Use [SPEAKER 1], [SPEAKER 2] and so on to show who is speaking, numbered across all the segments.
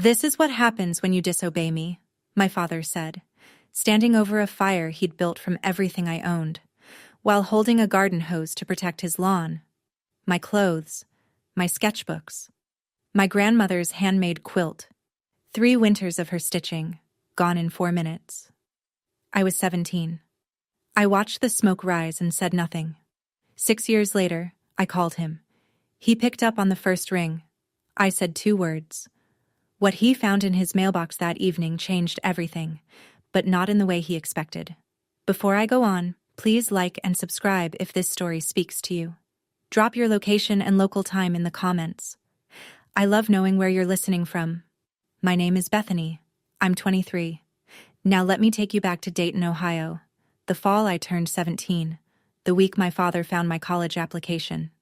[SPEAKER 1] "This is what happens when you disobey me," my father said, standing over a fire he'd built from everything I owned, while holding a garden hose to protect his lawn. My clothes, my sketchbooks, my grandmother's handmade quilt, 3 winters of her stitching, gone in 4 minutes. I was 17. I watched the smoke rise and said nothing. 6 years later, I called him. He picked up on the first ring. I said 2 words. What he found in his mailbox that evening changed everything, but not in the way he expected. Before I go on, please like and subscribe if this story speaks to you. Drop your location and local time in the comments. I love knowing where you're listening from. My name is Bethany. I'm 23. Now let me take you back to Dayton, Ohio. The fall I turned 17, the week my father found my college application.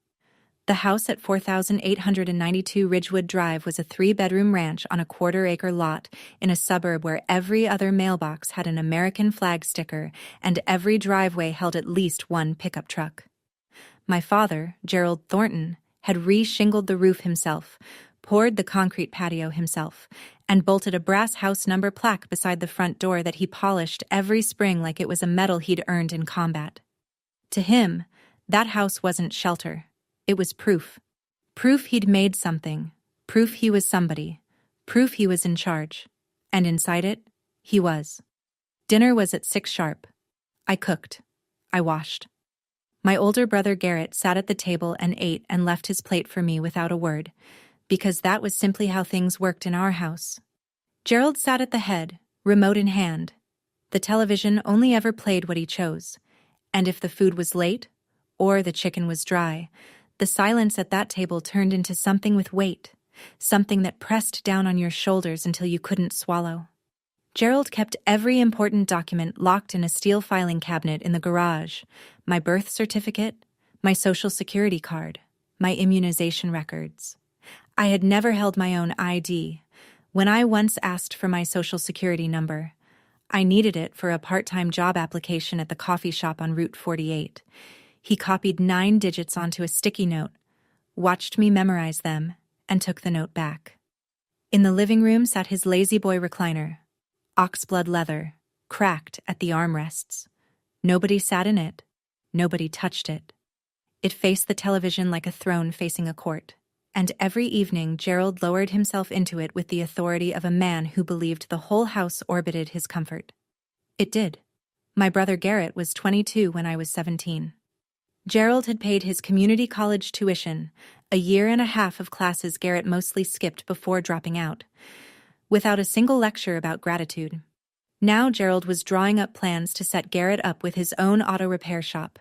[SPEAKER 1] The house at 4892 Ridgewood Drive was a 3-bedroom ranch on a 1/4-acre lot in a suburb where every other mailbox had an American flag sticker and every driveway held at least one pickup truck. My father, Gerald Thornton, had re-shingled the roof himself, poured the concrete patio himself, and bolted a brass house number plaque beside the front door that he polished every spring like it was a medal he'd earned in combat. To him, that house wasn't shelter. It was proof. Proof he'd made something. Proof he was somebody. Proof he was in charge. And inside it, he was. Dinner was at 6 sharp. I cooked. I washed. My older brother Garrett sat at the table and ate and left his plate for me without a word, because that was simply how things worked in our house. Gerald sat at the head, remote in hand. The television only ever played what he chose, and if the food was late, or the chicken was dry, the silence at that table turned into something with weight, something that pressed down on your shoulders until you couldn't swallow. Gerald kept every important document locked in a steel filing cabinet in the garage: my birth certificate, my social security card, my immunization records. I had never held my own ID. When I once asked for my social security number, I needed it for a part-time job application at the coffee shop on Route 48. He copied 9 digits onto a sticky note, watched me memorize them, and took the note back. In the living room sat his lazy boy recliner, oxblood leather, cracked at the armrests. Nobody sat in it. Nobody touched it. It faced the television like a throne facing a court, and every evening Gerald lowered himself into it with the authority of a man who believed the whole house orbited his comfort. It did. My brother Garrett was 22 when I was 17. Gerald had paid his community college tuition, a 1.5 years of classes Garrett mostly skipped before dropping out, without a single lecture about gratitude. Now Gerald was drawing up plans to set Garrett up with his own auto repair shop.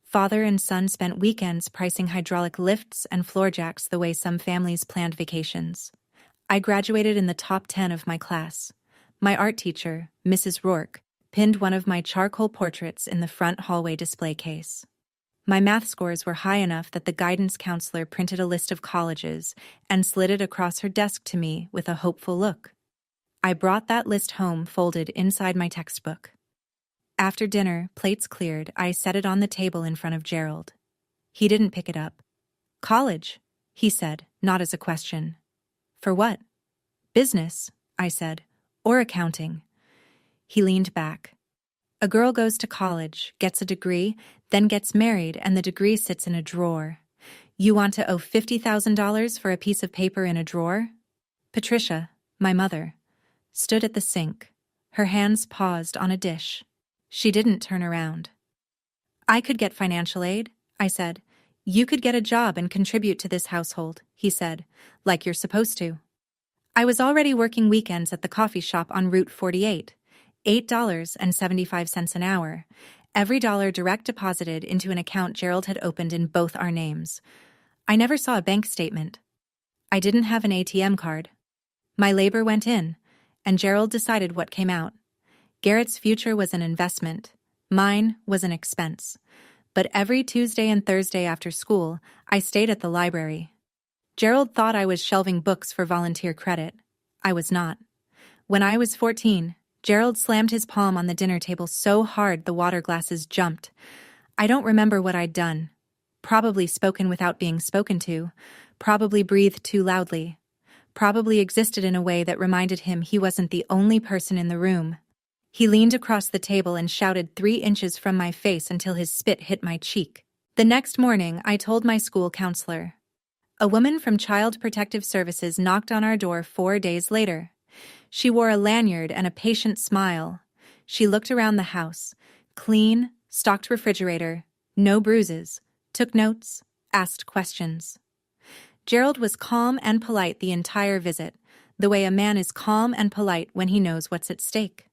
[SPEAKER 1] Father and son spent weekends pricing hydraulic lifts and floor jacks the way some families planned vacations. I graduated in the top 10 of my class. My art teacher, Mrs. Rourke, pinned one of my charcoal portraits in the front hallway display case. My math scores were high enough that the guidance counselor printed a list of colleges and slid it across her desk to me with a hopeful look. I brought that list home folded inside my textbook. After dinner, plates cleared, I set it on the table in front of Gerald. He didn't pick it up. "College," he said, not as a question. "For what?" "Business," I said, "or accounting." He leaned back. "A girl goes to college, gets a degree, then gets married, and the degree sits in a drawer. You want to owe $50,000 for a piece of paper in a drawer?" Patricia, my mother, stood at the sink, her hands paused on a dish. She didn't turn around. "I could get financial aid," I said. "You could get a job and contribute to this household," he said, "like you're supposed to." I was already working weekends at the coffee shop on Route 48, $8.75 an hour, every dollar direct deposited into an account Gerald had opened in both our names. I never saw a bank statement. I didn't have an ATM card. My labor went in, and Gerald decided what came out. Garrett's future was an investment. Mine was an expense. But every Tuesday and Thursday after school, I stayed at the library. Gerald thought I was shelving books for volunteer credit. I was not. When I was 14, Gerald slammed his palm on the dinner table so hard the water glasses jumped. I don't remember what I'd done. Probably spoken without being spoken to. Probably breathed too loudly. probably existed in a way that reminded him he wasn't the only person in the room. He leaned across the table and shouted 3 inches from my face until his spit hit my cheek. The next morning, I told my school counselor. A woman from Child Protective Services knocked on our door 4 days later. She wore a lanyard and a patient smile. She looked around the house. Clean, stocked refrigerator, no bruises, took notes, asked questions. Gerald was calm and polite the entire visit, the way a man is calm and polite when he knows what's at stake.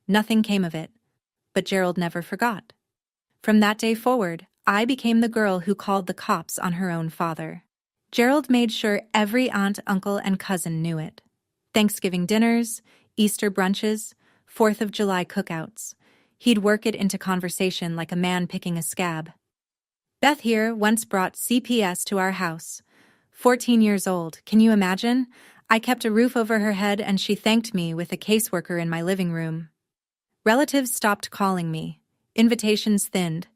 [SPEAKER 1] Nothing came of it, but Gerald never forgot. From that day forward, I became the girl who called the cops on her own father. Gerald made sure every aunt, uncle, and cousin knew it. Thanksgiving dinners, Easter brunches, 4th of July cookouts. He'd work it into conversation like a man picking a scab. Beth here once brought CPS to our house. 14 years old, can you imagine? I kept a roof over her head and she thanked me with a caseworker in my living room. Relatives stopped calling me. Invitations thinned.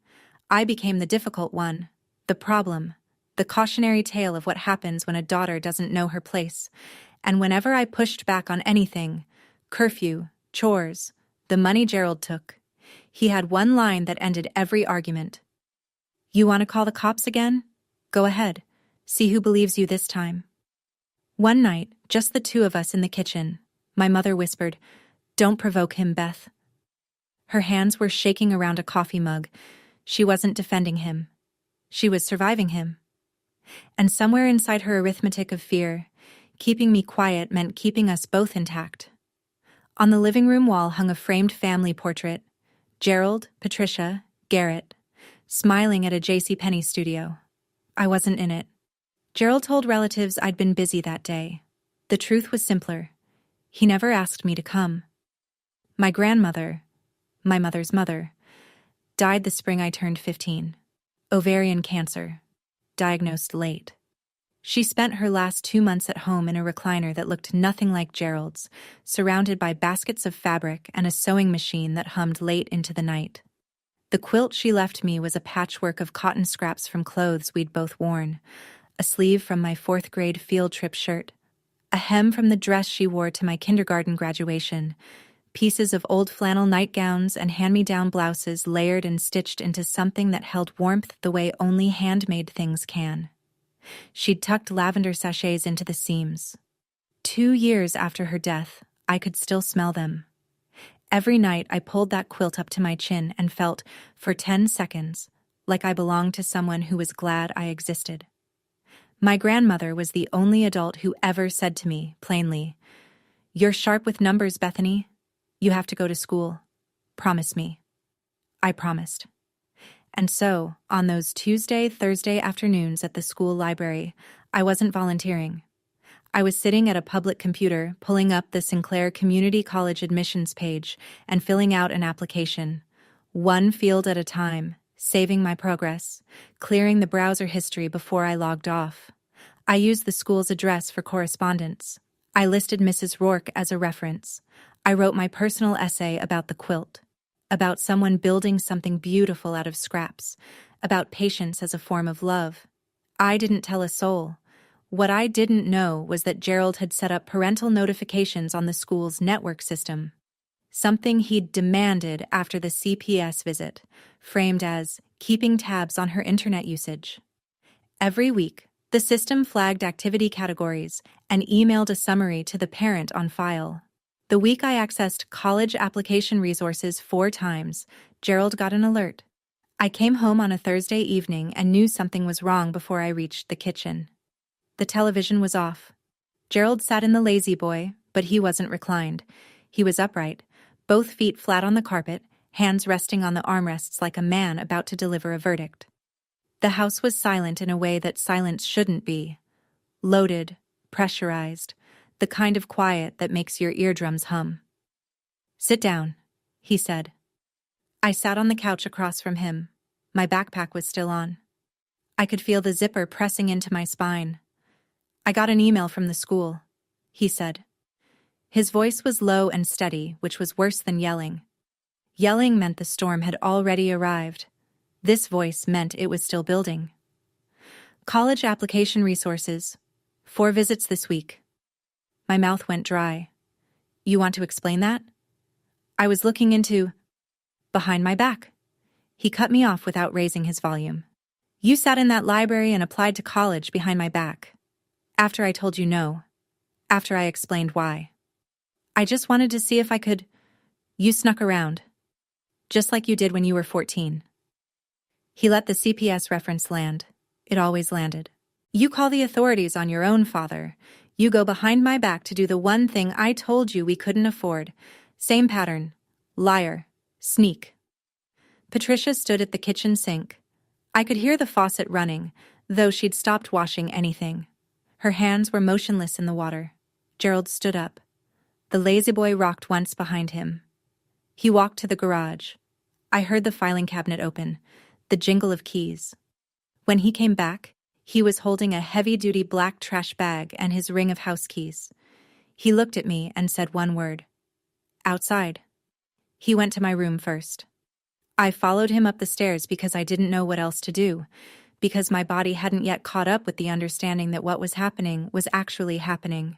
[SPEAKER 1] I became the difficult one, the problem, the cautionary tale of what happens when a daughter doesn't know her place. And whenever I pushed back on anything, curfew, chores, the money Gerald took, he had one line that ended every argument. You want to call the cops again? Go ahead. See who believes you this time. One night, just the 2 of us in the kitchen, my mother whispered, "Don't provoke him, Beth." Her hands were shaking around a coffee mug. She wasn't defending him. She was surviving him. And somewhere inside her arithmetic of fear, keeping me quiet meant keeping us both intact. On the living room wall hung a framed family portrait. Gerald, Patricia, Garrett, smiling at a JCPenney studio. I wasn't in it. Gerald told relatives I'd been busy that day. The truth was simpler. He never asked me to come. My grandmother, my mother's mother, died the spring I turned 15. Ovarian cancer. Diagnosed late. She spent her last 2 months at home in a recliner that looked nothing like Gerald's, surrounded by baskets of fabric and a sewing machine that hummed late into the night. The quilt she left me was a patchwork of cotton scraps from clothes we'd both worn, a sleeve from my 4th grade field trip shirt, a hem from the dress she wore to my kindergarten graduation, pieces of old flannel nightgowns and hand-me-down blouses layered and stitched into something that held warmth the way only handmade things can. She'd tucked lavender sachets into the seams. 2 years after her death, I could still smell them. Every night I pulled that quilt up to my chin and felt, for 10 seconds, like I belonged to someone who was glad I existed. My grandmother was the only adult who ever said to me, plainly, "You're sharp with numbers, Bethany. You have to go to school. Promise me." I promised. And so, on those Tuesday, Thursday afternoons at the school library, I wasn't volunteering. I was sitting at a public computer, pulling up the Sinclair Community College admissions page and filling out an application, one field at a time, saving my progress, clearing the browser history before I logged off. I used the school's address for correspondence. I listed Mrs. Rourke as a reference. I wrote my personal essay about the quilt, about someone building something beautiful out of scraps, about patience as a form of love. I didn't tell a soul. What I didn't know was that Gerald had set up parental notifications on the school's network system, something he'd demanded after the CPS visit, framed as keeping tabs on her internet usage. Every week, the system flagged activity categories and emailed a summary to the parent on file. The week I accessed college application resources 4 times, Gerald got an alert. I came home on a Thursday evening and knew something was wrong before I reached the kitchen. The television was off. Gerald sat in the lazy boy, but he wasn't reclined. He was upright, both feet flat on the carpet, hands resting on the armrests like a man about to deliver a verdict. The house was silent in a way that silence shouldn't be. Loaded, pressurized, the kind of quiet that makes your eardrums hum. "Sit down," he said. I sat on the couch across from him. My backpack was still on. I could feel the zipper pressing into my spine. "I got an email from the school," he said. His voice was low and steady, which was worse than yelling. Yelling meant the storm had already arrived. This voice meant it was still building. "College application resources. 4 visits this week. My mouth went dry. You want to explain that? I was looking into... behind my back. He cut me off without raising his volume. You sat in that library and applied to college behind my back. After I told you no. After I explained why. I just wanted to see if I could... You snuck around. Just like you did when you were 14. He let the CPS reference land. It always landed. You call the authorities on your own father. You go behind my back to do the one thing I told you we couldn't afford. Same pattern. Liar. Sneak. Patricia stood at the kitchen sink. I could hear the faucet running, though she'd stopped washing anything. Her hands were motionless in the water. Gerald stood up. The lazy boy rocked once behind him. He walked to the garage. I heard the filing cabinet open, the jingle of keys. When he came back, he was holding a heavy-duty black trash bag and his ring of house keys. He looked at me and said one word. Outside. He went to my room first. I followed him up the stairs because I didn't know what else to do, because my body hadn't yet caught up with the understanding that what was happening was actually happening.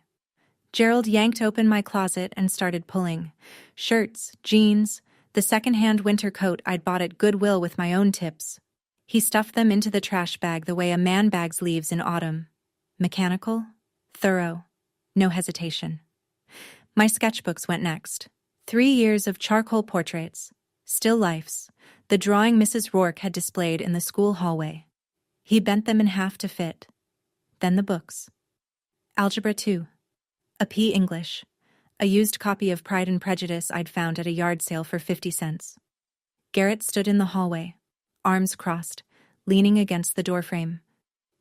[SPEAKER 1] Gerald yanked open my closet and started pulling. Shirts, jeans, the second-hand winter coat I'd bought at Goodwill with my own tips. He stuffed them into the trash bag the way a man bags leaves in autumn. Mechanical, thorough, no hesitation. My sketchbooks went next. 3 years of charcoal portraits, still lifes, the drawing Mrs. Rourke had displayed in the school hallway. He bent them in half to fit. Then the books. Algebra 2. A P. English. A used copy of Pride and Prejudice I'd found at a yard sale for 50 cents. Garrett stood in the hallway, arms crossed, leaning against the doorframe.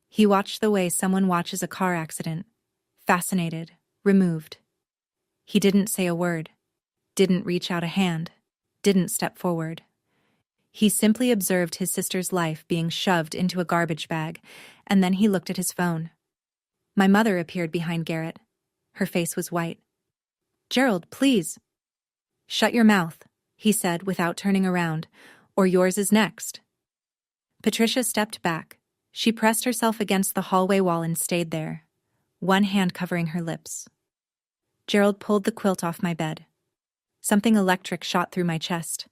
[SPEAKER 1] He watched the way someone watches a car accident. Fascinated, removed. He didn't say a word, didn't reach out a hand, didn't step forward. He simply observed his sister's life being shoved into a garbage bag, and then he looked at his phone. My mother appeared behind Garrett. Her face was white. "Gerald, please." "Shut your mouth," he said without turning around, "or yours is next." Patricia stepped back. She pressed herself against the hallway wall and stayed there, one hand covering her lips. Gerald pulled the quilt off my bed. Something electric shot through my chest.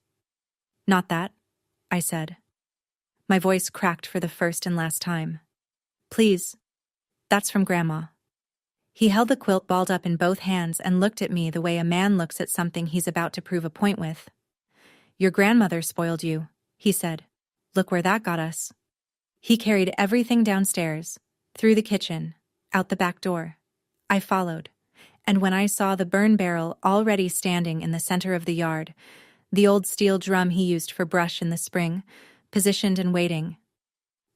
[SPEAKER 1] "Not that," I said. My voice cracked for the first and last time. "Please. That's from Grandma." He held the quilt balled up in both hands and looked at me the way a man looks at something he's about to prove a point with. "Your grandmother spoiled you," he said. "Look where that got us." He carried everything downstairs, through the kitchen, out the back door. I followed, and when I saw the burn barrel already standing in the center of the yard, the old steel drum he used for brush in the spring, positioned and waiting,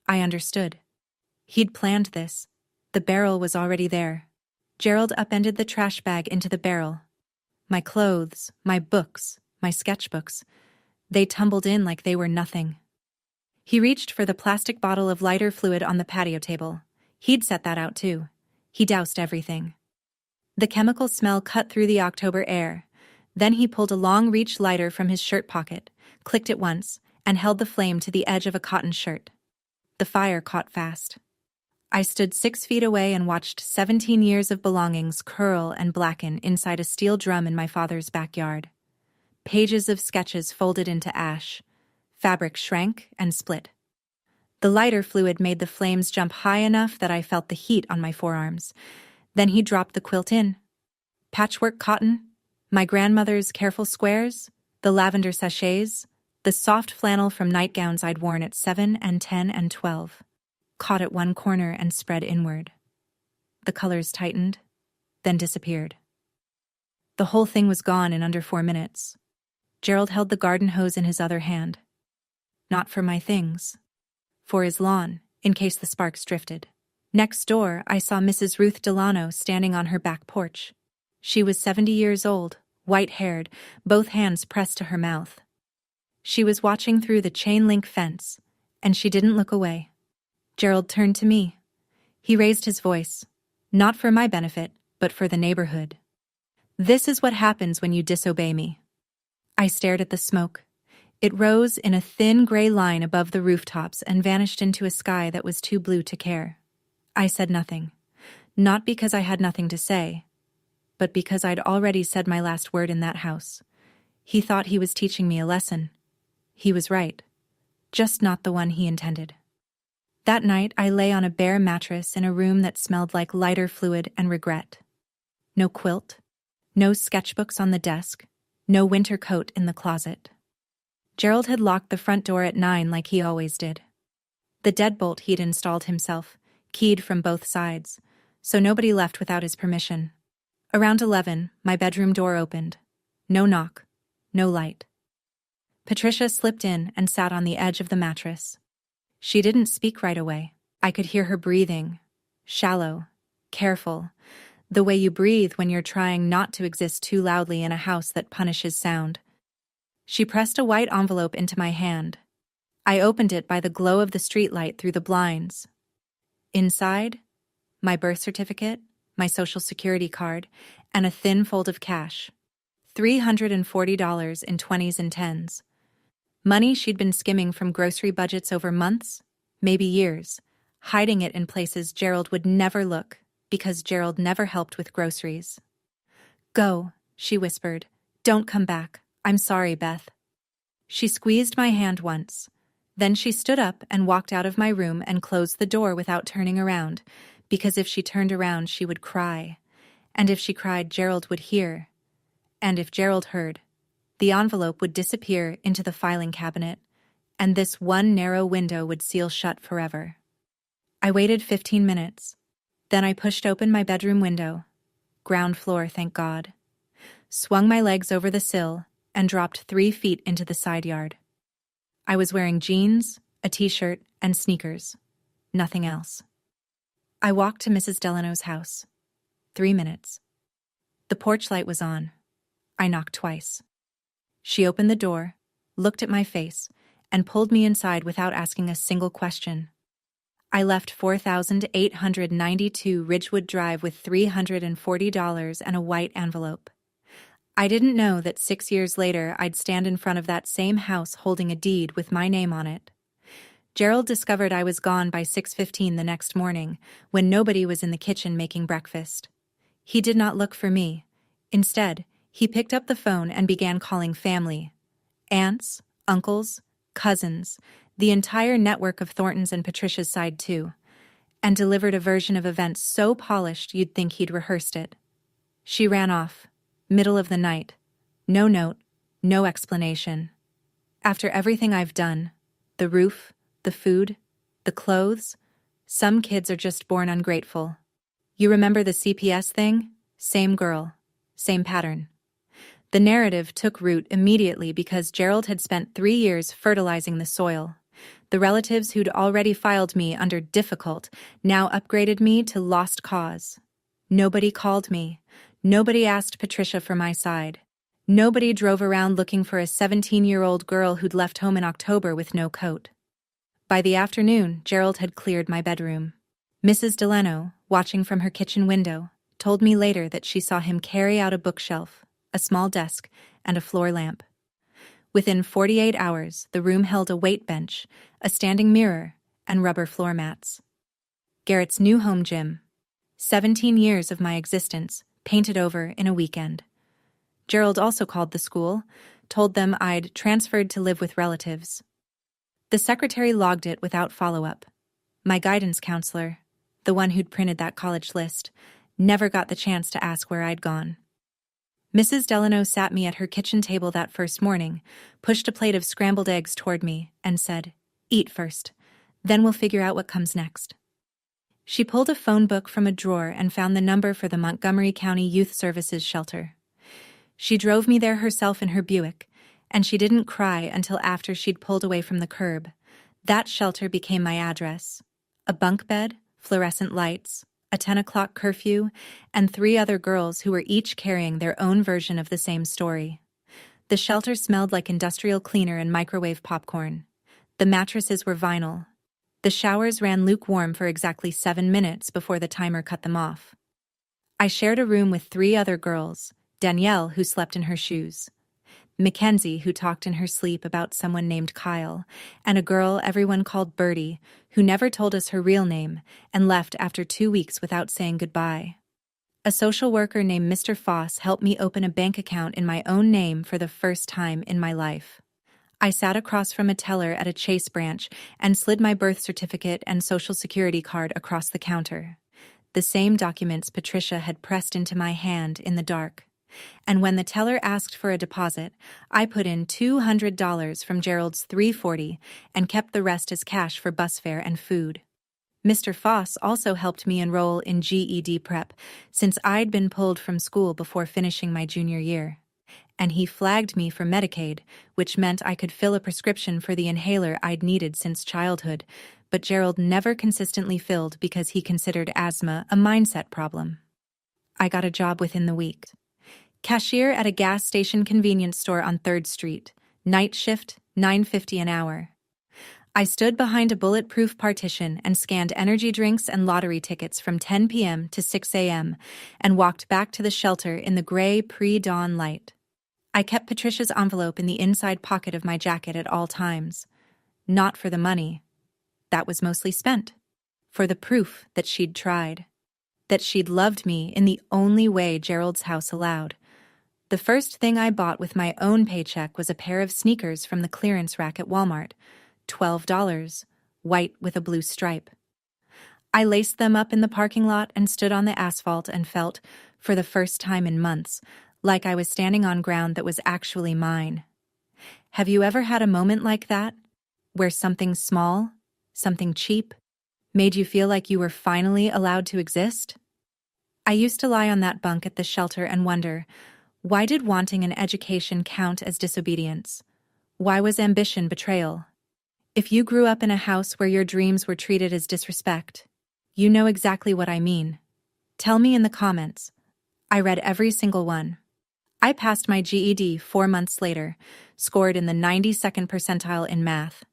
[SPEAKER 1] I understood. He'd planned this. The barrel was already there. Gerald upended the trash bag into the barrel. My clothes, my books, my sketchbooks, they tumbled in like they were nothing. He reached for the plastic bottle of lighter fluid on the patio table. He'd set that out too. He doused everything. The chemical smell cut through the October air. Then he pulled a long-reach lighter from his shirt pocket, clicked it once, and held the flame to the edge of a cotton shirt. The fire caught fast. I stood 6 feet away and watched 17 years of belongings curl and blacken inside a steel drum in my father's backyard. Pages of sketches folded into ash. Fabric shrank and split. The lighter fluid made the flames jump high enough that I felt the heat on my forearms. Then he dropped the quilt in. Patchwork cotton, my grandmother's careful squares, the lavender sachets, the soft flannel from nightgowns I'd worn at 7 and 10 and 12. Caught at one corner and spread inward. The colors tightened, then disappeared. The whole thing was gone in under 4 minutes. Gerald held the garden hose in his other hand. Not for my things. For his lawn, in case the sparks drifted. Next door, I saw Mrs. Ruth Delano standing on her back porch. She was 70 years old, white-haired, both hands pressed to her mouth. She was watching through the chain-link fence, and she didn't look away. Gerald turned to me. He raised his voice, not for my benefit, but for the neighborhood. "This is what happens when you disobey me." I stared at the smoke. It rose in a thin gray line above the rooftops and vanished into a sky that was too blue to care. I said nothing, not because I had nothing to say, but because I'd already said my last word in that house. He thought he was teaching me a lesson. He was right. Just not the one he intended. That night, I lay on a bare mattress in a room that smelled like lighter fluid and regret. No quilt, no sketchbooks on the desk, no winter coat in the closet. Gerald had locked the front door at 9 like he always did. The deadbolt he'd installed himself, keyed from both sides, so nobody left without his permission. Around 11, my bedroom door opened. No knock, no light. Patricia slipped in and sat on the edge of the mattress. She didn't speak right away. I could hear her breathing. Shallow, careful, the way you breathe when you're trying not to exist too loudly in a house that punishes sound. She pressed a white envelope into my hand. I opened it by the glow of the streetlight through the blinds. Inside, my birth certificate, my social security card, and a thin fold of cash. $340 in 20s and 10s. Money she'd been skimming from grocery budgets over months, maybe years, hiding it in places Gerald would never look because Gerald never helped with groceries. "Go," she whispered. "Don't come back. I'm sorry, Beth." She squeezed my hand once. Then she stood up and walked out of my room and closed the door without turning around, because if she turned around she would cry. And if she cried, Gerald would hear. And if Gerald heard, the envelope would disappear into the filing cabinet, and this one narrow window would seal shut forever. I waited 15 minutes. Then I pushed open my bedroom window. Ground floor, thank God. Swung my legs over the sill and dropped 3 feet into the side yard. I was wearing jeans, a t-shirt, and sneakers. Nothing else. I walked to Mrs. Delano's house. 3 minutes. The porch light was on. I knocked twice. She opened the door, looked at my face, and pulled me inside without asking a single question. I left 4,892 Ridgewood Drive with $340 and a white envelope. I didn't know that 6 years later I'd stand in front of that same house holding a deed with my name on it. Gerald discovered I was gone by 6:15 the next morning, when nobody was in the kitchen making breakfast. He did not look for me. Instead, he picked up the phone and began calling family. Aunts, uncles, cousins, the entire network of Thornton's and Patricia's side too, and delivered a version of events so polished you'd think he'd rehearsed it. She ran off, middle of the night. No note, no explanation. After everything I've done, the roof, the food, the clothes, some kids are just born ungrateful. You remember the CPS thing? Same girl, same pattern. The narrative took root immediately because Gerald had spent 3 years fertilizing the soil. The relatives who'd already filed me under difficult now upgraded me to lost cause. Nobody called me. Nobody asked Patricia for my side. Nobody drove around looking for a 17-year-old girl who'd left home in October with no coat. By the afternoon, Gerald had cleared my bedroom. Mrs. Delano, watching from her kitchen window, told me later that she saw him carry out a bookshelf, a small desk, and a floor lamp. Within 48 hours, the room held a weight bench, a standing mirror, and rubber floor mats. Garrett's new home gym. 17 years of my existence, painted over in a weekend. Gerald also called the school, told them I'd transferred to live with relatives. The secretary logged it without follow-up. My guidance counselor, the one who'd printed that college list, never got the chance to ask where I'd gone. Mrs. Delano sat me at her kitchen table that first morning, pushed a plate of scrambled eggs toward me, and said, "Eat first, then we'll figure out what comes next." She pulled a phone book from a drawer and found the number for the Montgomery County Youth Services Shelter. She drove me there herself in her Buick, and she didn't cry until after she'd pulled away from the curb. That shelter became my address. A bunk bed, fluorescent lights, a 10 o'clock curfew, and 3 other girls who were each carrying their own version of the same story. The shelter smelled like industrial cleaner and microwave popcorn. The mattresses were vinyl. The showers ran lukewarm for exactly 7 minutes before the timer cut them off. I shared a room with 3 other girls, Danielle, who slept in her shoes, Mackenzie, who talked in her sleep about someone named Kyle, and a girl everyone called Birdie, who never told us her real name and left after 2 weeks without saying goodbye. A social worker named Mr. Foss helped me open a bank account in my own name for the first time in my life. I sat across from a teller at a Chase branch and slid my birth certificate and social security card across the counter. The same documents Patricia had pressed into my hand in the dark. And when the teller asked for a deposit, I put in $200 from Gerald's $340 and kept the rest as cash for bus fare and food. Mr. Foss also helped me enroll in GED prep since I'd been pulled from school before finishing my junior year. And he flagged me for Medicaid, which meant I could fill a prescription for the inhaler I'd needed since childhood, but Gerald never consistently filled because he considered asthma a mindset problem. I got a job within the week. Cashier at a gas station convenience store on 3rd Street, night shift, $9.50 an hour. I stood behind a bulletproof partition and scanned energy drinks and lottery tickets from 10 p.m. to 6 a.m. and walked back to the shelter in the gray pre-dawn light. I kept Patricia's envelope in the inside pocket of my jacket at all times. Not for the money. That was mostly spent. For the proof that she'd tried. That she'd loved me in the only way Gerald's house allowed. The first thing I bought with my own paycheck was a pair of sneakers from the clearance rack at Walmart. $12, white with a blue stripe. I laced them up in the parking lot and stood on the asphalt and felt, for the first time in months, like I was standing on ground that was actually mine. Have you ever had a moment like that, where something small, something cheap, made you feel like you were finally allowed to exist? I used to lie on that bunk at the shelter and wonder, why did wanting an education count as disobedience? Why was ambition betrayal? If you grew up in a house where your dreams were treated as disrespect, you know exactly what I mean. Tell me in the comments. I read every single one. I passed my GED 4 months later, scored in the 92nd percentile in math.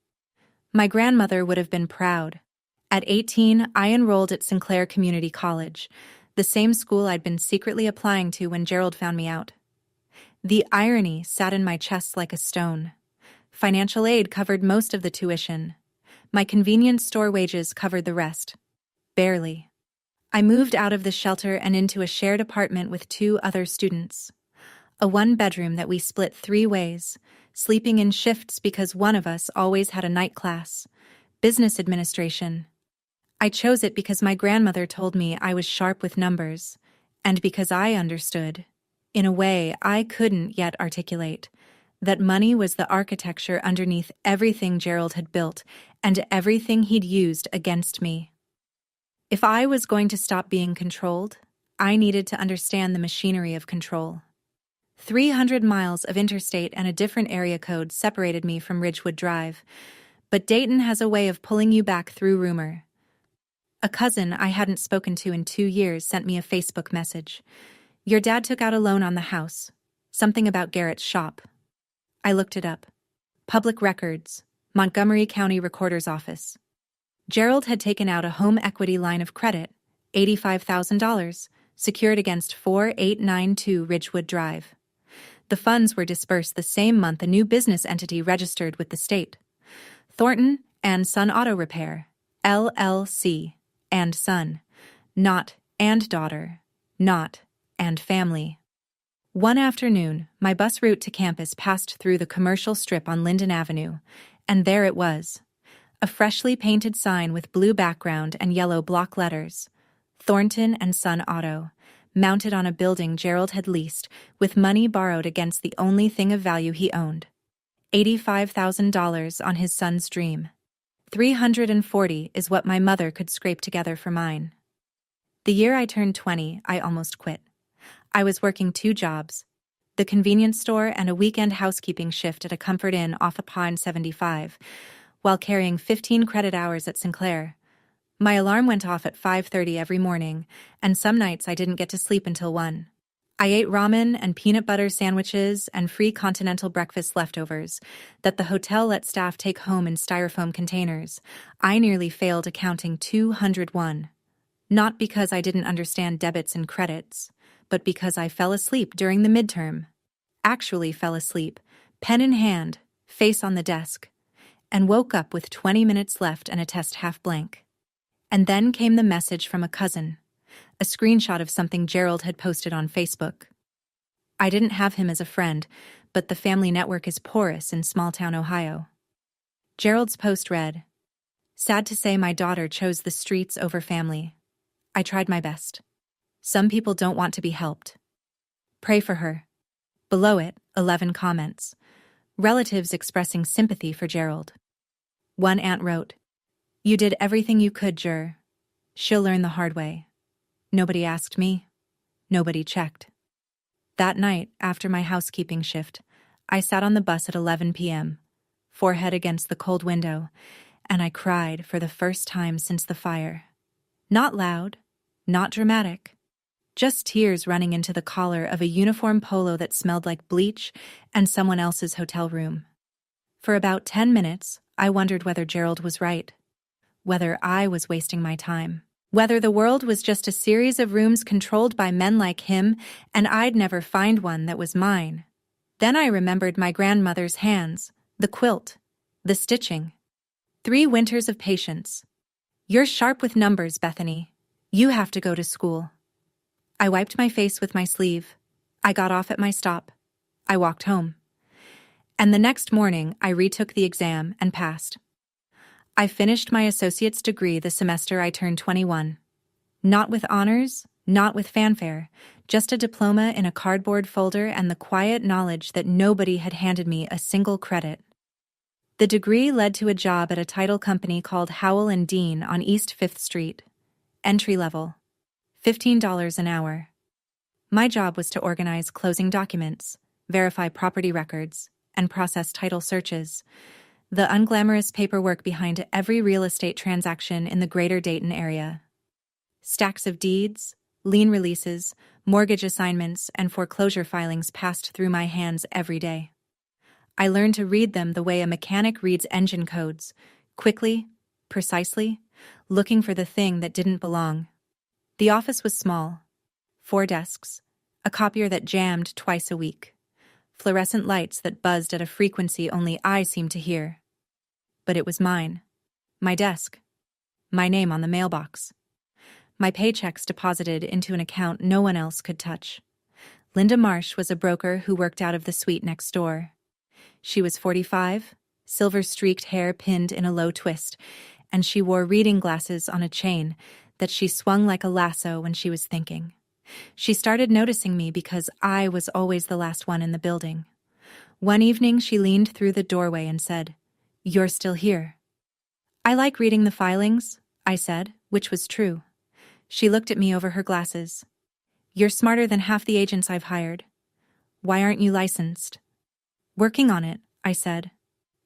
[SPEAKER 1] My grandmother would have been proud. At 18, I enrolled at Sinclair Community College, the same school I'd been secretly applying to when Gerald found me out. The irony sat in my chest like a stone. Financial aid covered most of the tuition. My convenience store wages covered the rest. Barely. I moved out of the shelter and into a shared apartment with 2 other students. A 1-bedroom that we split 3 ways, sleeping in shifts because one of us always had a night class. Business administration. I chose it because my grandmother told me I was sharp with numbers, and because I understood, in a way I couldn't yet articulate, that money was the architecture underneath everything Gerald had built and everything he'd used against me. If I was going to stop being controlled, I needed to understand the machinery of control. 300 miles of interstate and a different area code separated me from Ridgewood Drive, but Dayton has a way of pulling you back through rumor. A cousin I hadn't spoken to in 2 years sent me a Facebook message. Your dad took out a loan on the house. Something about Garrett's shop. I looked it up. Public Records, Montgomery County Recorder's Office. Gerald had taken out a home equity line of credit, $85,000, secured against 4892 Ridgewood Drive. The funds were dispersed the same month a new business entity registered with the state. Thornton and Son Auto Repair, LLC, and Son, not and daughter, not and family. One afternoon, my bus route to campus passed through the commercial strip on Linden Avenue, and there it was. A freshly painted sign with blue background and yellow block letters. Thornton and Son Auto, mounted on a building Gerald had leased, with money borrowed against the only thing of value he owned. $85,000 on his son's dream. $340 is what my mother could scrape together for mine. The year I turned 20, I almost quit. I was working 2 jobs, the convenience store and a weekend housekeeping shift at a Comfort Inn off of Pine 75, while carrying 15 credit hours at Sinclair. My alarm went off at 5:30 every morning, and some nights I didn't get to sleep until 1. I ate ramen and peanut butter sandwiches and free continental breakfast leftovers that the hotel let staff take home in styrofoam containers. I nearly failed accounting 201. Not because I didn't understand debits and credits, but because I fell asleep during the midterm. Actually fell asleep, pen in hand, face on the desk, and woke up with 20 minutes left and a test half blank. And then came the message from a cousin a screenshot of something Gerald had posted on Facebook. I didn't have him as a friend, but the family network is porous in small-town Ohio. Gerald's post read, "Sad to say my daughter chose the streets over family. I tried my best. Some people don't want to be helped. Pray for her." Below it, 11 comments. Relatives expressing sympathy for Gerald. One aunt wrote, "You did everything you could, Ger. She'll learn the hard way. Nobody asked me. Nobody checked." That night, after my housekeeping shift, I sat on the bus at 11 p.m., forehead against the cold window, and I cried for the first time since the fire. Not loud, not dramatic, just tears running into the collar of a uniform polo that smelled like bleach and someone else's hotel room. For about 10 minutes, I wondered whether Gerald was right, whether I was wasting my time, whether the world was just a series of rooms controlled by men like him and I'd never find one that was mine. Then I remembered my grandmother's hands, the quilt, the stitching. 3 winters of patience. "You're sharp with numbers, Bethany. You have to go to school." I wiped my face with my sleeve. I got off at my stop. I walked home. And the next morning, I retook the exam and passed. I finished my associate's degree the semester I turned 21. Not with honors, not with fanfare, just a diploma in a cardboard folder and the quiet knowledge that nobody had handed me a single credit. The degree led to a job at a title company called Howell and Dean on East 5th Street. Entry level. $15 an hour. My job was to organize closing documents, verify property records, and process title searches. The unglamorous paperwork behind every real estate transaction in the greater Dayton area. Stacks of deeds, lien releases, mortgage assignments, and foreclosure filings passed through my hands every day. I learned to read them the way a mechanic reads engine codes, quickly, precisely, looking for the thing that didn't belong. The office was small. 4 desks, a copier that jammed twice a week, fluorescent lights that buzzed at a frequency only I seemed to hear. But it was mine. My desk. My name on the mailbox. My paychecks deposited into an account no one else could touch. Linda Marsh was a broker who worked out of the suite next door. She was 45, silver-streaked hair pinned in a low twist, and she wore reading glasses on a chain that she swung like a lasso when she was thinking. She started noticing me because I was always the last one in the building. One evening, she leaned through the doorway and said, "You're still here." "I like reading the filings," I said, which was true. She looked at me over her glasses. "You're smarter than half the agents I've hired. Why aren't you licensed?" "Working on it," I said,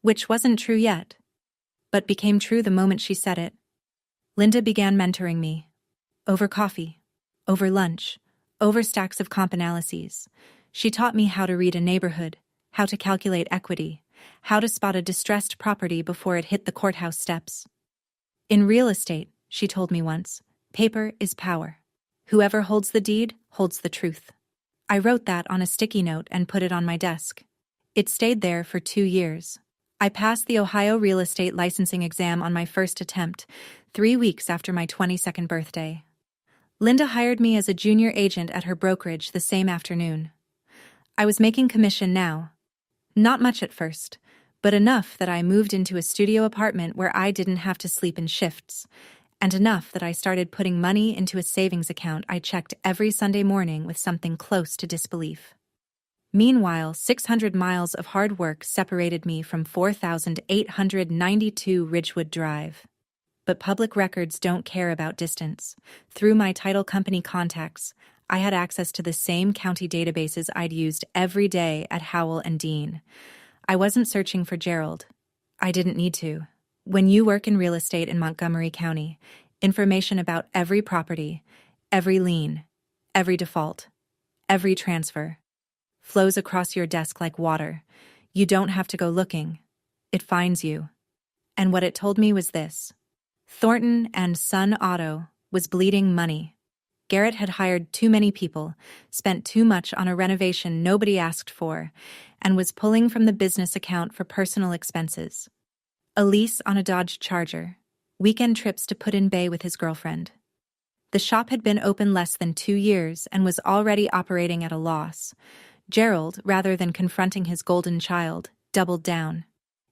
[SPEAKER 1] which wasn't true yet, but became true the moment she said it. Linda began mentoring me. Over coffee, over lunch, over stacks of comp analyses. She taught me how to read a neighborhood, how to calculate equity, how to spot a distressed property before it hit the courthouse steps. "In real estate," she told me once, "paper is power. Whoever holds the deed holds the truth." I wrote that on a sticky note and put it on my desk. It stayed there for 2 years. I passed the Ohio real estate licensing exam on my first attempt, 3 weeks after my 22nd birthday. Linda hired me as a junior agent at her brokerage the same afternoon. I was making commission now. Not much at first, but enough that I moved into a studio apartment where I didn't have to sleep in shifts, and enough that I started putting money into a savings account I checked every Sunday morning with something close to disbelief. Meanwhile, 600 miles of hard work separated me from 4,892 Ridgewood Drive. But public records don't care about distance. Through my title company contacts, I had access to the same county databases I'd used every day at Howell and Dean. I wasn't searching for Gerald. I didn't need to. When you work in real estate in Montgomery County, information about every property, every lien, every default, every transfer, flows across your desk like water. You don't have to go looking. It finds you. And what it told me was this. Thornton and Son Auto was bleeding money. Garrett had hired too many people, spent too much on a renovation nobody asked for, and was pulling from the business account for personal expenses. A lease on a Dodge Charger, weekend trips to Put-in Bay with his girlfriend. The shop had been open less than 2 years and was already operating at a loss. Gerald, rather than confronting his golden child, doubled down.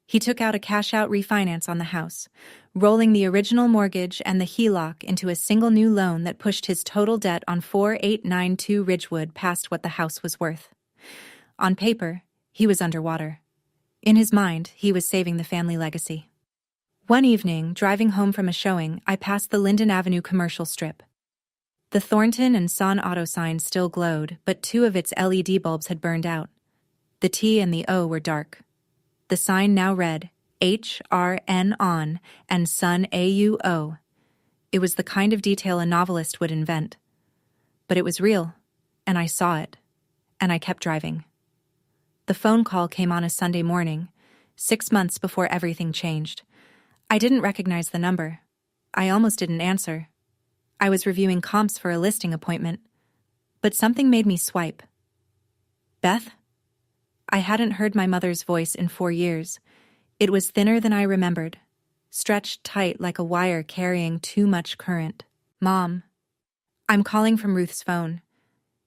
[SPEAKER 1] He took out a cash-out refinance on the house, rolling the original mortgage and the HELOC into a single new loan that pushed his total debt on 4892 Ridgewood past what the house was worth. On paper, he was underwater. In his mind, he was saving the family legacy. One evening, driving home from a showing, I passed the Linden Avenue commercial strip. The Thornton and Son auto sign still glowed, but 2 of its LED bulbs had burned out. The T and the O were dark. The sign now read, HRN on and Son AUO. It was the kind of detail a novelist would invent. But it was real, and I saw it, and I kept driving. The phone call came on a Sunday morning, 6 months before everything changed. I didn't recognize the number. I almost didn't answer. I was reviewing comps for a listing appointment, but something made me swipe. Beth? I hadn't heard my mother's voice in 4 years. It was thinner than I remembered, stretched tight like a wire carrying too much current. Mom. I'm calling from Ruth's phone.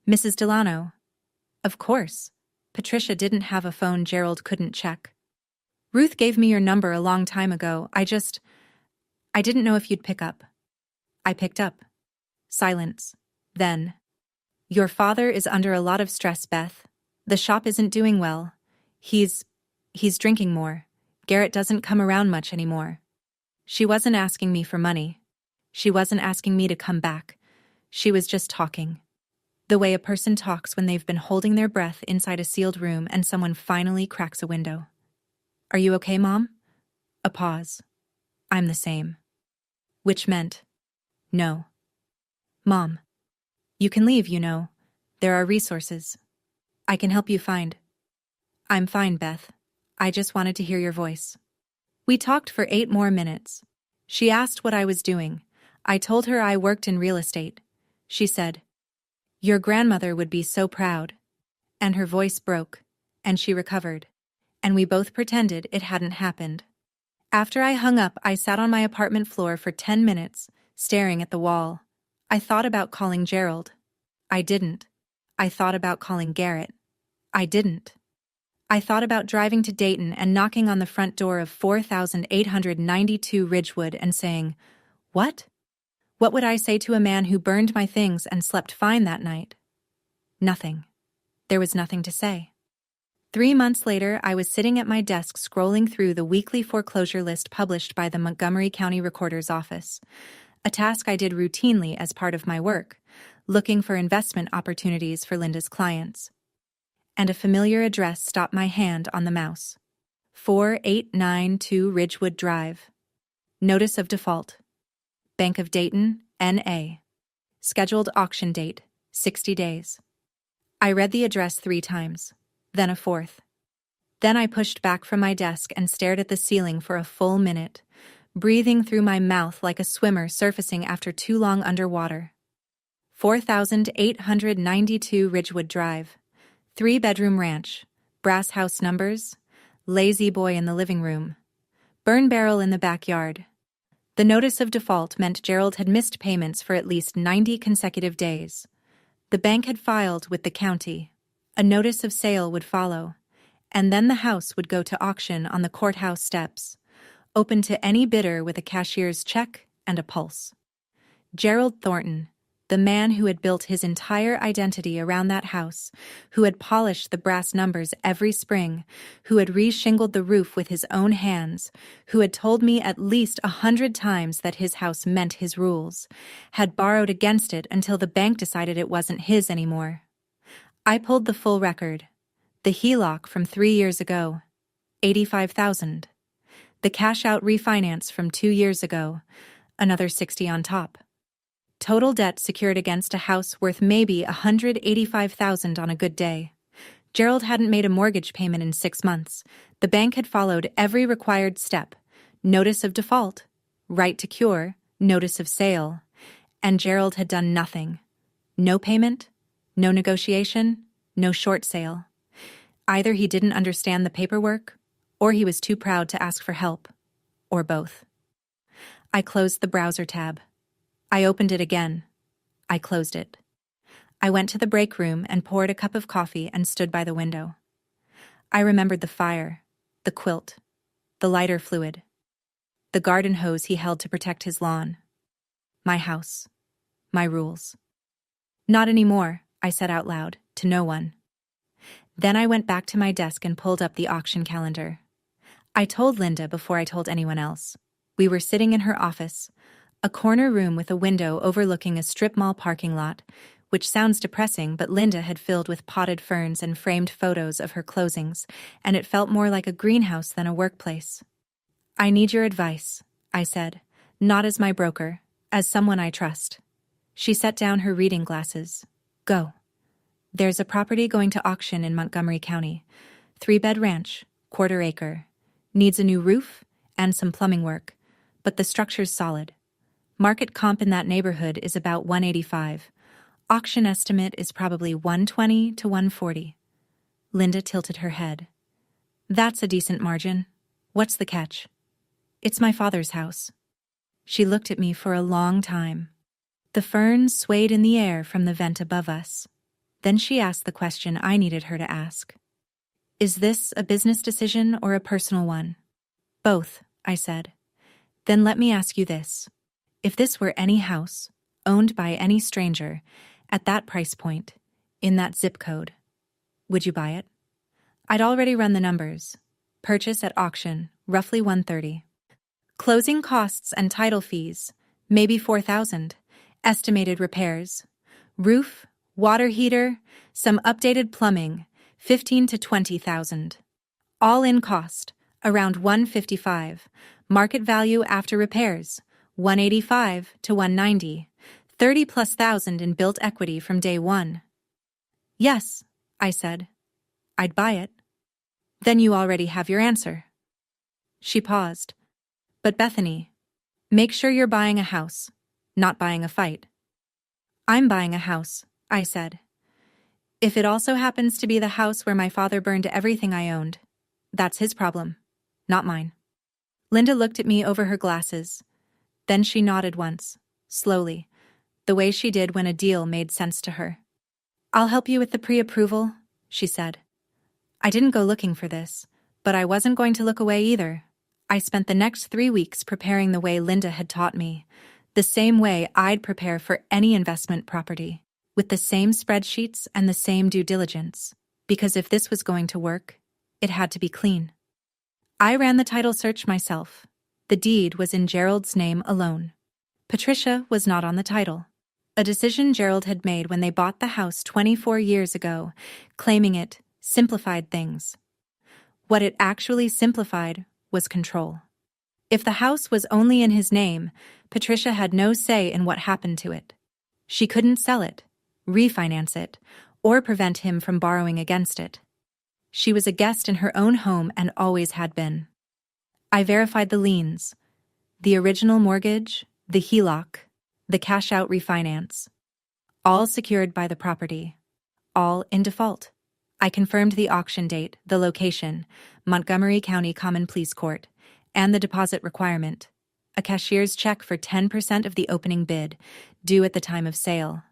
[SPEAKER 1] Mrs. Delano. Of course. Patricia didn't have a phone Gerald couldn't check. Ruth gave me your number a long time ago. I didn't know if you'd pick up. I picked up. Silence. Then. Your father is under a lot of stress, Beth. The shop isn't doing well. He's drinking more. Garrett doesn't come around much anymore. She wasn't asking me for money. She wasn't asking me to come back. She was just talking. The way a person talks when they've been holding their breath inside a sealed room and someone finally cracks a window. Are you okay, Mom? A pause. I'm the same. Which meant, no. Mom. You can leave, you know. There are resources. I can help you find. I'm fine, Beth. I just wanted to hear your voice. We talked for 8 more minutes. She asked what I was doing. I told her I worked in real estate. She said, Your grandmother would be so proud. And her voice broke, and she recovered. And we both pretended it hadn't happened. After I hung up, I sat on my apartment floor for 10 minutes, staring at the wall. I thought about calling Gerald. I didn't. I thought about calling Garrett. I didn't. I thought about driving to Dayton and knocking on the front door of 4892 Ridgewood and saying, What? What would I say to a man who burned my things and slept fine that night? Nothing. There was nothing to say. 3 months later, I was sitting at my desk scrolling through the weekly foreclosure list published by the Montgomery County Recorder's Office, a task I did routinely as part of my work, looking for investment opportunities for Linda's clients. And a familiar address stopped my hand on the mouse. 4892 Ridgewood Drive. Notice of default. Bank of Dayton, N.A. Scheduled auction date, 60 days. I read the address 3 times, then a 4th. Then I pushed back from my desk and stared at the ceiling for a full minute, breathing through my mouth like a swimmer surfacing after too long underwater. 4892 Ridgewood Drive. 3-bedroom ranch, brass house numbers, lazy boy in the living room, burn barrel in the backyard. The notice of default meant Gerald had missed payments for at least 90 consecutive days. The bank had filed with the county. A notice of sale would follow, and then the house would go to auction on the courthouse steps, open to any bidder with a cashier's check and a pulse. Gerald Thornton, the man who had built his entire identity around that house, who had polished the brass numbers every spring, who had re-shingled the roof with his own hands, who had told me at least 100 times that his house meant his rules, had borrowed against it until the bank decided it wasn't his anymore. I pulled the full record. The HELOC from 3 years ago, $85,000. The cash-out refinance from 2 years ago, another $60,000 on top. Total debt secured against a house worth maybe $185,000 on a good day. Gerald hadn't made a mortgage payment in 6 months. The bank had followed every required step. Notice of default, right to cure, notice of sale. And Gerald had done nothing. No payment, no negotiation, no short sale. Either he didn't understand the paperwork, or he was too proud to ask for help, or both. I closed the browser tab. I opened it again, I closed it. I went to the break room and poured a cup of coffee and stood by the window. I remembered the fire, the quilt, the lighter fluid, the garden hose he held to protect his lawn. My house. My rules. Not anymore, I said out loud, to no one. Then I went back to my desk and pulled up the auction calendar. I told Linda before I told anyone else. We were sitting in her office, a corner room with a window overlooking a strip mall parking lot, which sounds depressing, but Linda had filled with potted ferns and framed photos of her closings, and it felt more like a greenhouse than a workplace. I need your advice, I said, not as my broker, as someone I trust. She set down her reading glasses. Go. There's a property going to auction in Montgomery County. 3-bed ranch, 1/4 acre. Needs a new roof and some plumbing work, but the structure's solid. Market comp in that neighborhood is about $185. Auction estimate is probably $120 to $140. Linda tilted her head. That's a decent margin. What's the catch? It's my father's house. She looked at me for a long time. The ferns swayed in the air from the vent above us. Then she asked the question I needed her to ask. Is this a business decision or a personal one? Both, I said. Then let me ask you this. If this were any house, owned by any stranger, at that price point, in that zip code, would you buy it? I'd already run the numbers. Purchase at auction, roughly $130. Closing costs and title fees, maybe $4,000. Estimated repairs. Roof, water heater, some updated plumbing, $15,000 to $20,000. All-in cost, around $155. Market value after repairs, $185 to $190. 30+ thousand in built equity from day one. Yes, I said. I'd buy it. Then you already have your answer. She paused. But Bethany, make sure you're buying a house, not buying a fight. I'm buying a house, I said. If it also happens to be the house where my father burned everything I owned, that's his problem, not mine. Linda looked at me over her glasses. Then she nodded once, slowly, the way she did when a deal made sense to her. I'll help you with the pre-approval, she said. I didn't go looking for this, but I wasn't going to look away either. I spent the next 3 weeks preparing the way Linda had taught me, the same way I'd prepare for any investment property, with the same spreadsheets and the same due diligence, because if this was going to work, it had to be clean. I ran the title search myself. The deed was in Gerald's name alone. Patricia was not on the title, a decision Gerald had made when they bought the house 24 years ago, claiming it simplified things. What it actually simplified was control. If the house was only in his name, Patricia had no say in what happened to it. She couldn't sell it, refinance it, or prevent him from borrowing against it. She was a guest in her own home and always had been. I verified the liens, the original mortgage, the HELOC, the cash-out refinance, all secured by the property, all in default. I confirmed the auction date, the location, Montgomery County Common Pleas Court, and the deposit requirement, a cashier's check for 10% of the opening bid, due at the time of sale.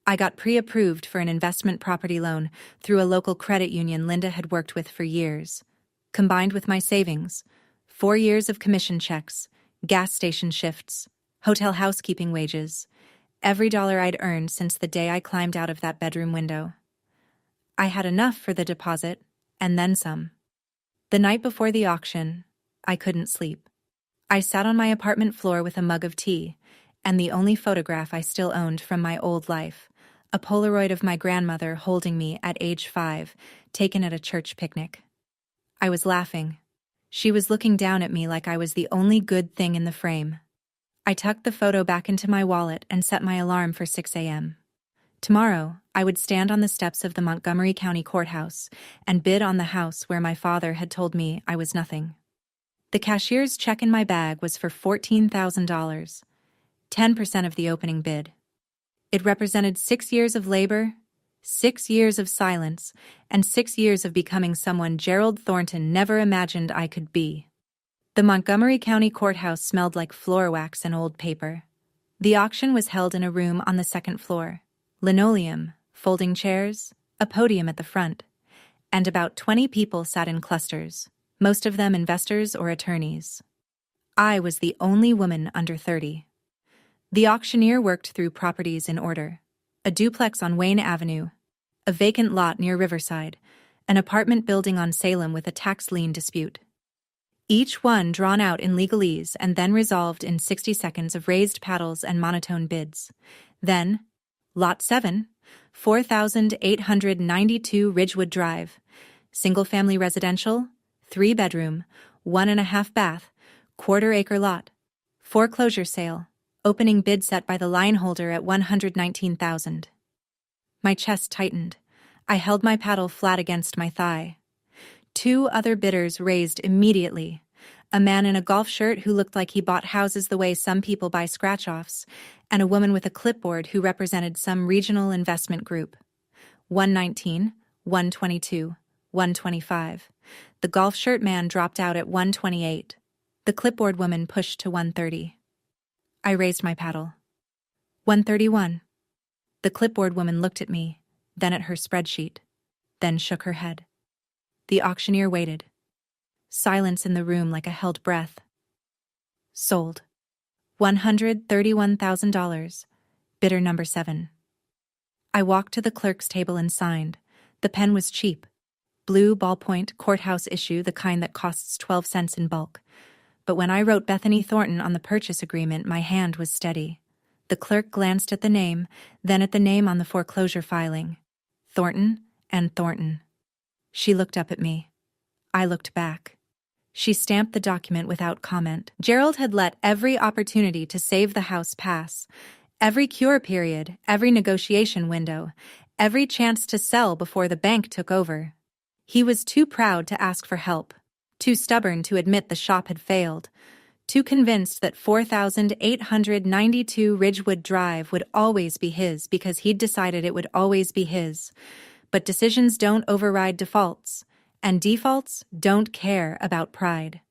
[SPEAKER 1] I got pre-approved for an investment property loan through a local credit union Linda had worked with for years. Combined with my savings, 4 years of commission checks, gas station shifts, hotel housekeeping wages, every dollar I'd earned since the day I climbed out of that bedroom window. I had enough for the deposit, and then some. The night before the auction, I couldn't sleep. I sat on my apartment floor with a mug of tea, and the only photograph I still owned from my old life, a Polaroid of my grandmother holding me at age 5, taken at a church picnic. I was laughing. She was looking down at me like I was the only good thing in the frame. I tucked the photo back into my wallet and set my alarm for 6 a.m. Tomorrow, I would stand on the steps of the Montgomery County Courthouse and bid on the house where my father had told me I was nothing. The cashier's check in my bag was for $14,000, 10% of the opening bid. It represented 6 years of labor, 6 years of silence, and 6 years of becoming someone Gerald Thornton never imagined I could be. The Montgomery County Courthouse smelled like floor wax and old paper. The auction was held in a room on the second floor. Linoleum, folding chairs, a podium at the front, and about 20 people sat in clusters, most of them investors or attorneys. I was the only woman under 30. The auctioneer worked through properties in order: a duplex on Wayne Avenue, a vacant lot near Riverside, an apartment building on Salem with a tax lien dispute. Each one drawn out in legalese and then resolved in 60 seconds of raised paddles and monotone bids. Then, Lot 7, 4,892 Ridgewood Drive, single-family residential, 3-bedroom, 1.5 bath, quarter-acre lot, foreclosure sale, opening bid set by the line holder at $119,000. My chest tightened. I held my paddle flat against my thigh. 2 other bidders raised immediately: a man in a golf shirt who looked like he bought houses the way some people buy scratch-offs, and a woman with a clipboard who represented some regional investment group. 119, 122, 125. The golf shirt man dropped out at 128. The clipboard woman pushed to 130. I raised my paddle. 131. The clipboard woman looked at me, then at her spreadsheet, then shook her head. The auctioneer waited. Silence in the room like a held breath. Sold. $131,000. Bidder number 7. I walked to the clerk's table and signed. The pen was cheap. Blue ballpoint courthouse issue, the kind that costs 12 cents in bulk. But when I wrote Bethany Thornton on the purchase agreement, my hand was steady. The clerk glanced at the name, then at the name on the foreclosure filing. Thornton and Thornton. She looked up at me. I looked back. She stamped the document without comment. Gerald had let every opportunity to save the house pass. Every cure period, every negotiation window, every chance to sell before the bank took over. He was too proud to ask for help, too stubborn to admit the shop had failed, too convinced that 4,892 Ridgewood Drive would always be his because he'd decided it would always be his. But decisions don't override defaults, and defaults don't care about pride.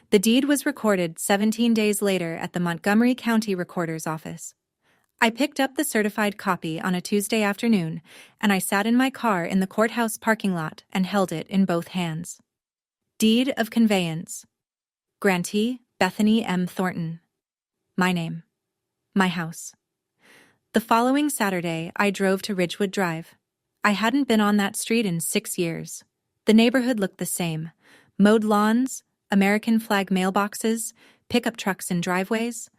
[SPEAKER 1] The deed was recorded 17 days later at the Montgomery County Recorder's Office. I picked up the certified copy on a Tuesday afternoon, and I sat in my car in the courthouse parking lot and held it in both hands. Deed of conveyance. Grantee Bethany M. Thornton. My name. My house. The following Saturday, I drove to Ridgewood Drive. I hadn't been on that street in 6 years. The neighborhood looked the same: mowed lawns, American flag mailboxes, pickup trucks in driveways,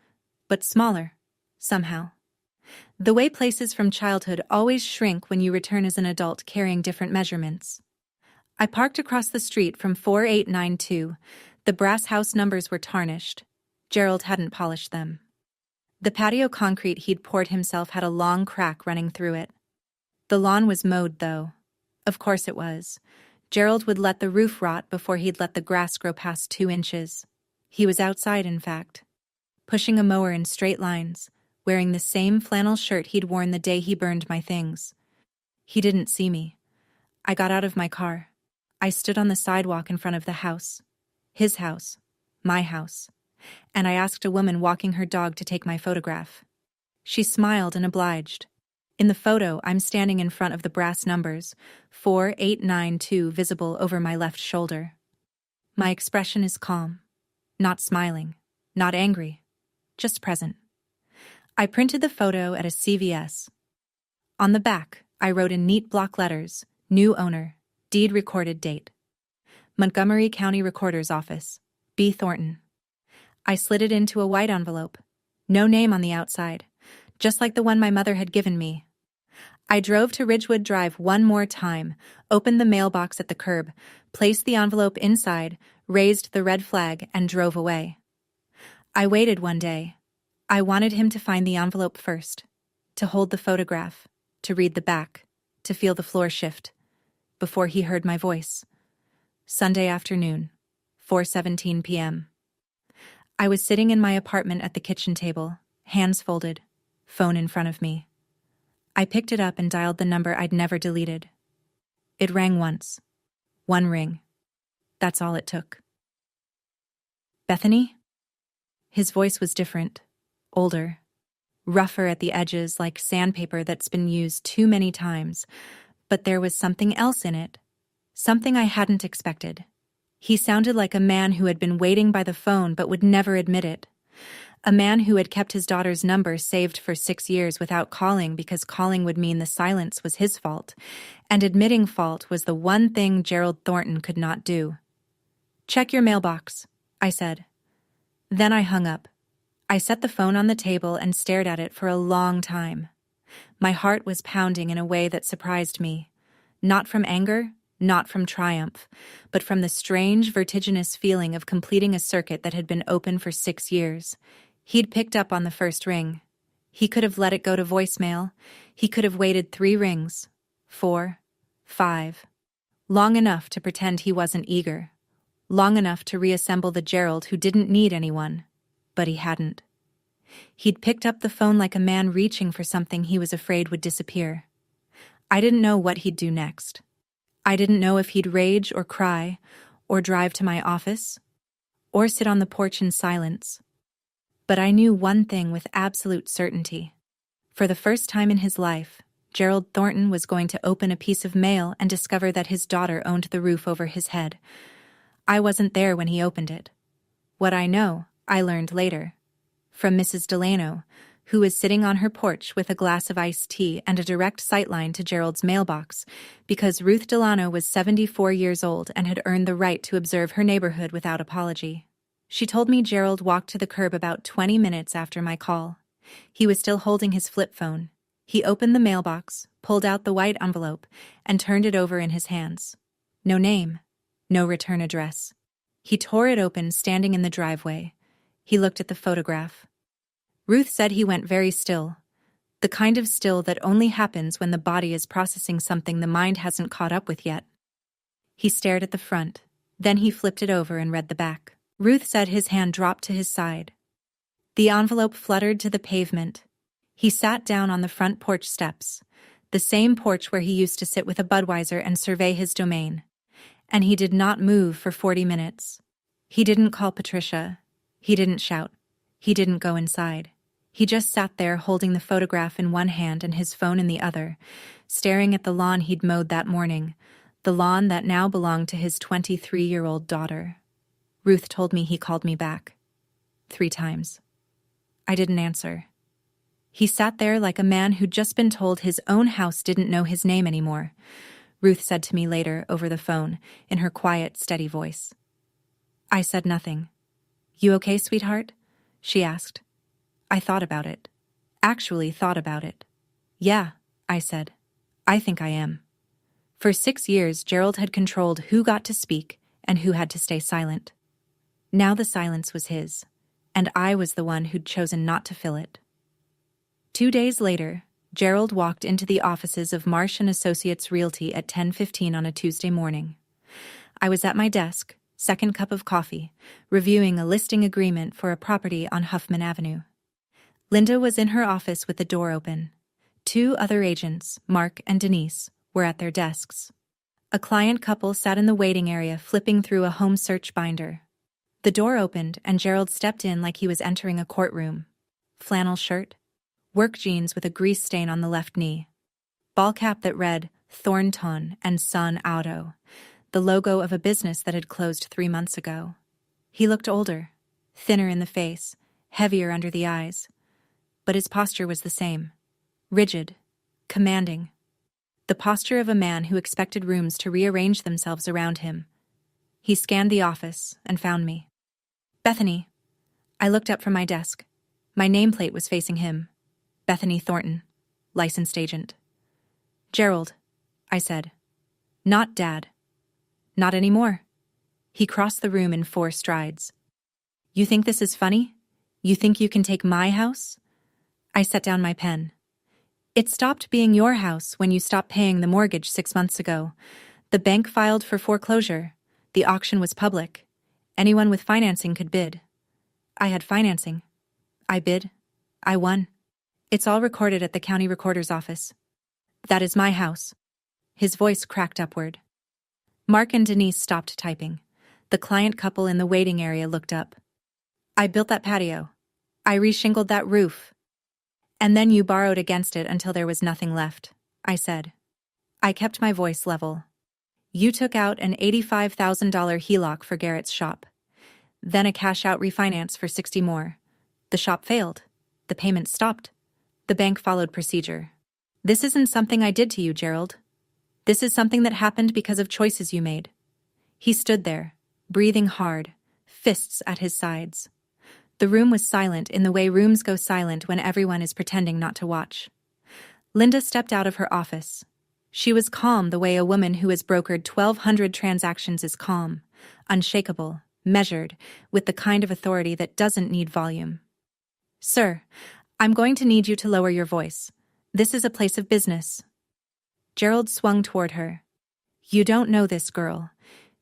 [SPEAKER 1] but smaller, somehow. The way places from childhood always shrink when you return as an adult carrying different measurements. I parked across the street from 4892. The brass house numbers were tarnished. Gerald hadn't polished them. The patio concrete he'd poured himself had a long crack running through it. The lawn was mowed, though. Of course it was. Gerald would let the roof rot before he'd let the grass grow past 2 inches. He was outside, in fact, pushing a mower in straight lines, wearing the same flannel shirt he'd worn the day he burned my things. He didn't see me. I got out of my car. I stood on the sidewalk in front of the house. His house. My house. And I asked a woman walking her dog to take my photograph. She smiled and obliged. In the photo, I'm standing in front of the brass numbers, 4892 visible over my left shoulder. My expression is calm. Not smiling. Not angry. Just present. I printed the photo at a CVS. On the back, I wrote in neat block letters, "New owner, deed recorded date. Montgomery County Recorder's Office, B. Thornton." I slid it into a white envelope. No name on the outside, just like the one my mother had given me. I drove to Ridgewood Drive one more time, opened the mailbox at the curb, placed the envelope inside, raised the red flag, and drove away. I waited one day. I wanted him to find the envelope first, to hold the photograph, to read the back, to feel the floor shift, before he heard my voice. Sunday afternoon, 4:17 p.m. I was sitting in my apartment at the kitchen table, hands folded, phone in front of me. I picked it up and dialed the number I'd never deleted. It rang once. One ring. That's all it took. "Bethany?" His voice was different, older, rougher at the edges like sandpaper that's been used too many times. But there was something else in it. Something I hadn't expected. He sounded like a man who had been waiting by the phone but would never admit it. A man who had kept his daughter's number saved for 6 years without calling because calling would mean the silence was his fault, and admitting fault was the one thing Gerald Thornton could not do. "Check your mailbox," I said. Then I hung up. I set the phone on the table and stared at it for a long time. My heart was pounding in a way that surprised me. Not from anger, not from triumph, but from the strange, vertiginous feeling of completing a circuit that had been open for 6 years. He'd picked up on the first ring. He could have let it go to voicemail. He could have waited 3 rings, 4, 5. Long enough to pretend he wasn't eager. Long enough to reassemble the Gerald who didn't need anyone. But he hadn't. He'd picked up the phone like a man reaching for something he was afraid would disappear. I didn't know what he'd do next. I didn't know if he'd rage or cry, or drive to my office, or sit on the porch in silence. But I knew one thing with absolute certainty. For the first time in his life, Gerald Thornton was going to open a piece of mail and discover that his daughter owned the roof over his head. I wasn't there when he opened it. What I know, I learned later. From Mrs. Delano, who was sitting on her porch with a glass of iced tea and a direct sightline to Gerald's mailbox, because Ruth Delano was 74 years old and had earned the right to observe her neighborhood without apology. She told me Gerald walked to the curb about 20 minutes after my call. He was still holding his flip phone. He opened the mailbox, pulled out the white envelope, and turned it over in his hands. No name, no return address. He tore it open standing in the driveway. He looked at the photograph. Ruth said he went very still. The kind of still that only happens when the body is processing something the mind hasn't caught up with yet. He stared at the front. Then he flipped it over and read the back. Ruth said his hand dropped to his side. The envelope fluttered to the pavement. He sat down on the front porch steps, the same porch where he used to sit with a Budweiser and survey his domain. And he did not move for 40 minutes. He didn't call Patricia. He didn't shout. He didn't go inside. He just sat there holding the photograph in one hand and his phone in the other, staring at the lawn he'd mowed that morning, the lawn that now belonged to his 23-year-old daughter. Ruth told me he called me back. 3 times. I didn't answer. He sat there like a man who'd just been told his own house didn't know his name anymore. Ruth said to me later over the phone, in her quiet, steady voice. I said nothing. "You okay, sweetheart?" she asked. I thought about it. Actually thought about it. "Yeah," I said. "I think I am." For 6 years, Gerald had controlled who got to speak and who had to stay silent. Now the silence was his, and I was the one who'd chosen not to fill it. 2 days later, Gerald walked into the offices of Marsh & Associates Realty at 10:15 on a Tuesday morning. I was at my desk, second cup of coffee, reviewing a listing agreement for a property on Huffman Avenue. Linda was in her office with the door open. 2 other agents, Mark and Denise, were at their desks. A client couple sat in the waiting area flipping through a home search binder. The door opened and Gerald stepped in like he was entering a courtroom. Flannel shirt, work jeans with a grease stain on the left knee, ball cap that read Thornton and Son Auto, the logo of a business that had closed 3 months ago. He looked older, thinner in the face, heavier under the eyes. But his posture was the same. Rigid, commanding. The posture of a man who expected rooms to rearrange themselves around him. He scanned the office and found me. "Bethany." I looked up from my desk. My nameplate was facing him. Bethany Thornton, licensed agent. "Gerald," I said. "Not Dad." "Not anymore." He crossed the room in 4 strides. "You think this is funny? You think you can take my house?" I set down my pen. "It stopped being your house when you stopped paying the mortgage 6 months ago. The bank filed for foreclosure. The auction was public. Anyone with financing could bid. I had financing. I bid. I won. It's all recorded at the county recorder's office. That is my house." His voice cracked upward. Mark and Denise stopped typing. The client couple in the waiting area looked up. "I built that patio. I reshingled that roof. And then you borrowed against it until there was nothing left, I said. I kept my voice level. You took out an $85,000 HELOC for Garrett's shop. Then a cash-out refinance for 60 more. The shop failed. The payments stopped. The bank followed procedure. This isn't something I did to you, Gerald. This is something that happened because of choices you made. He stood there, breathing hard, fists at his sides. The room was silent in the way rooms go silent when everyone is pretending not to watch. Linda stepped out of her office. She was calm the way a woman who has brokered 1,200 transactions is calm, unshakable, measured, with the kind of authority that doesn't need volume. Sir, I'm going to need you to lower your voice. This is a place of business. Gerald swung toward her. You don't know this girl.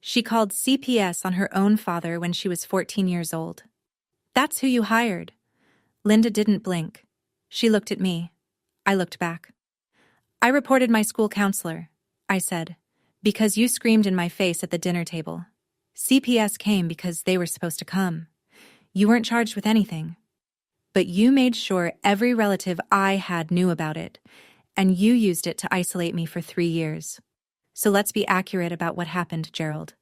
[SPEAKER 1] She called CPS on her own father when she was 14 years old. That's who you hired. Linda didn't blink. She looked at me. I looked back. I reported my school counselor, I said, because you screamed in my face at the dinner table. CPS came because they were supposed to come. You weren't charged with anything. But you made sure every relative I had knew about it, and you used it to isolate me for 3 years. So let's be accurate about what happened, Gerald.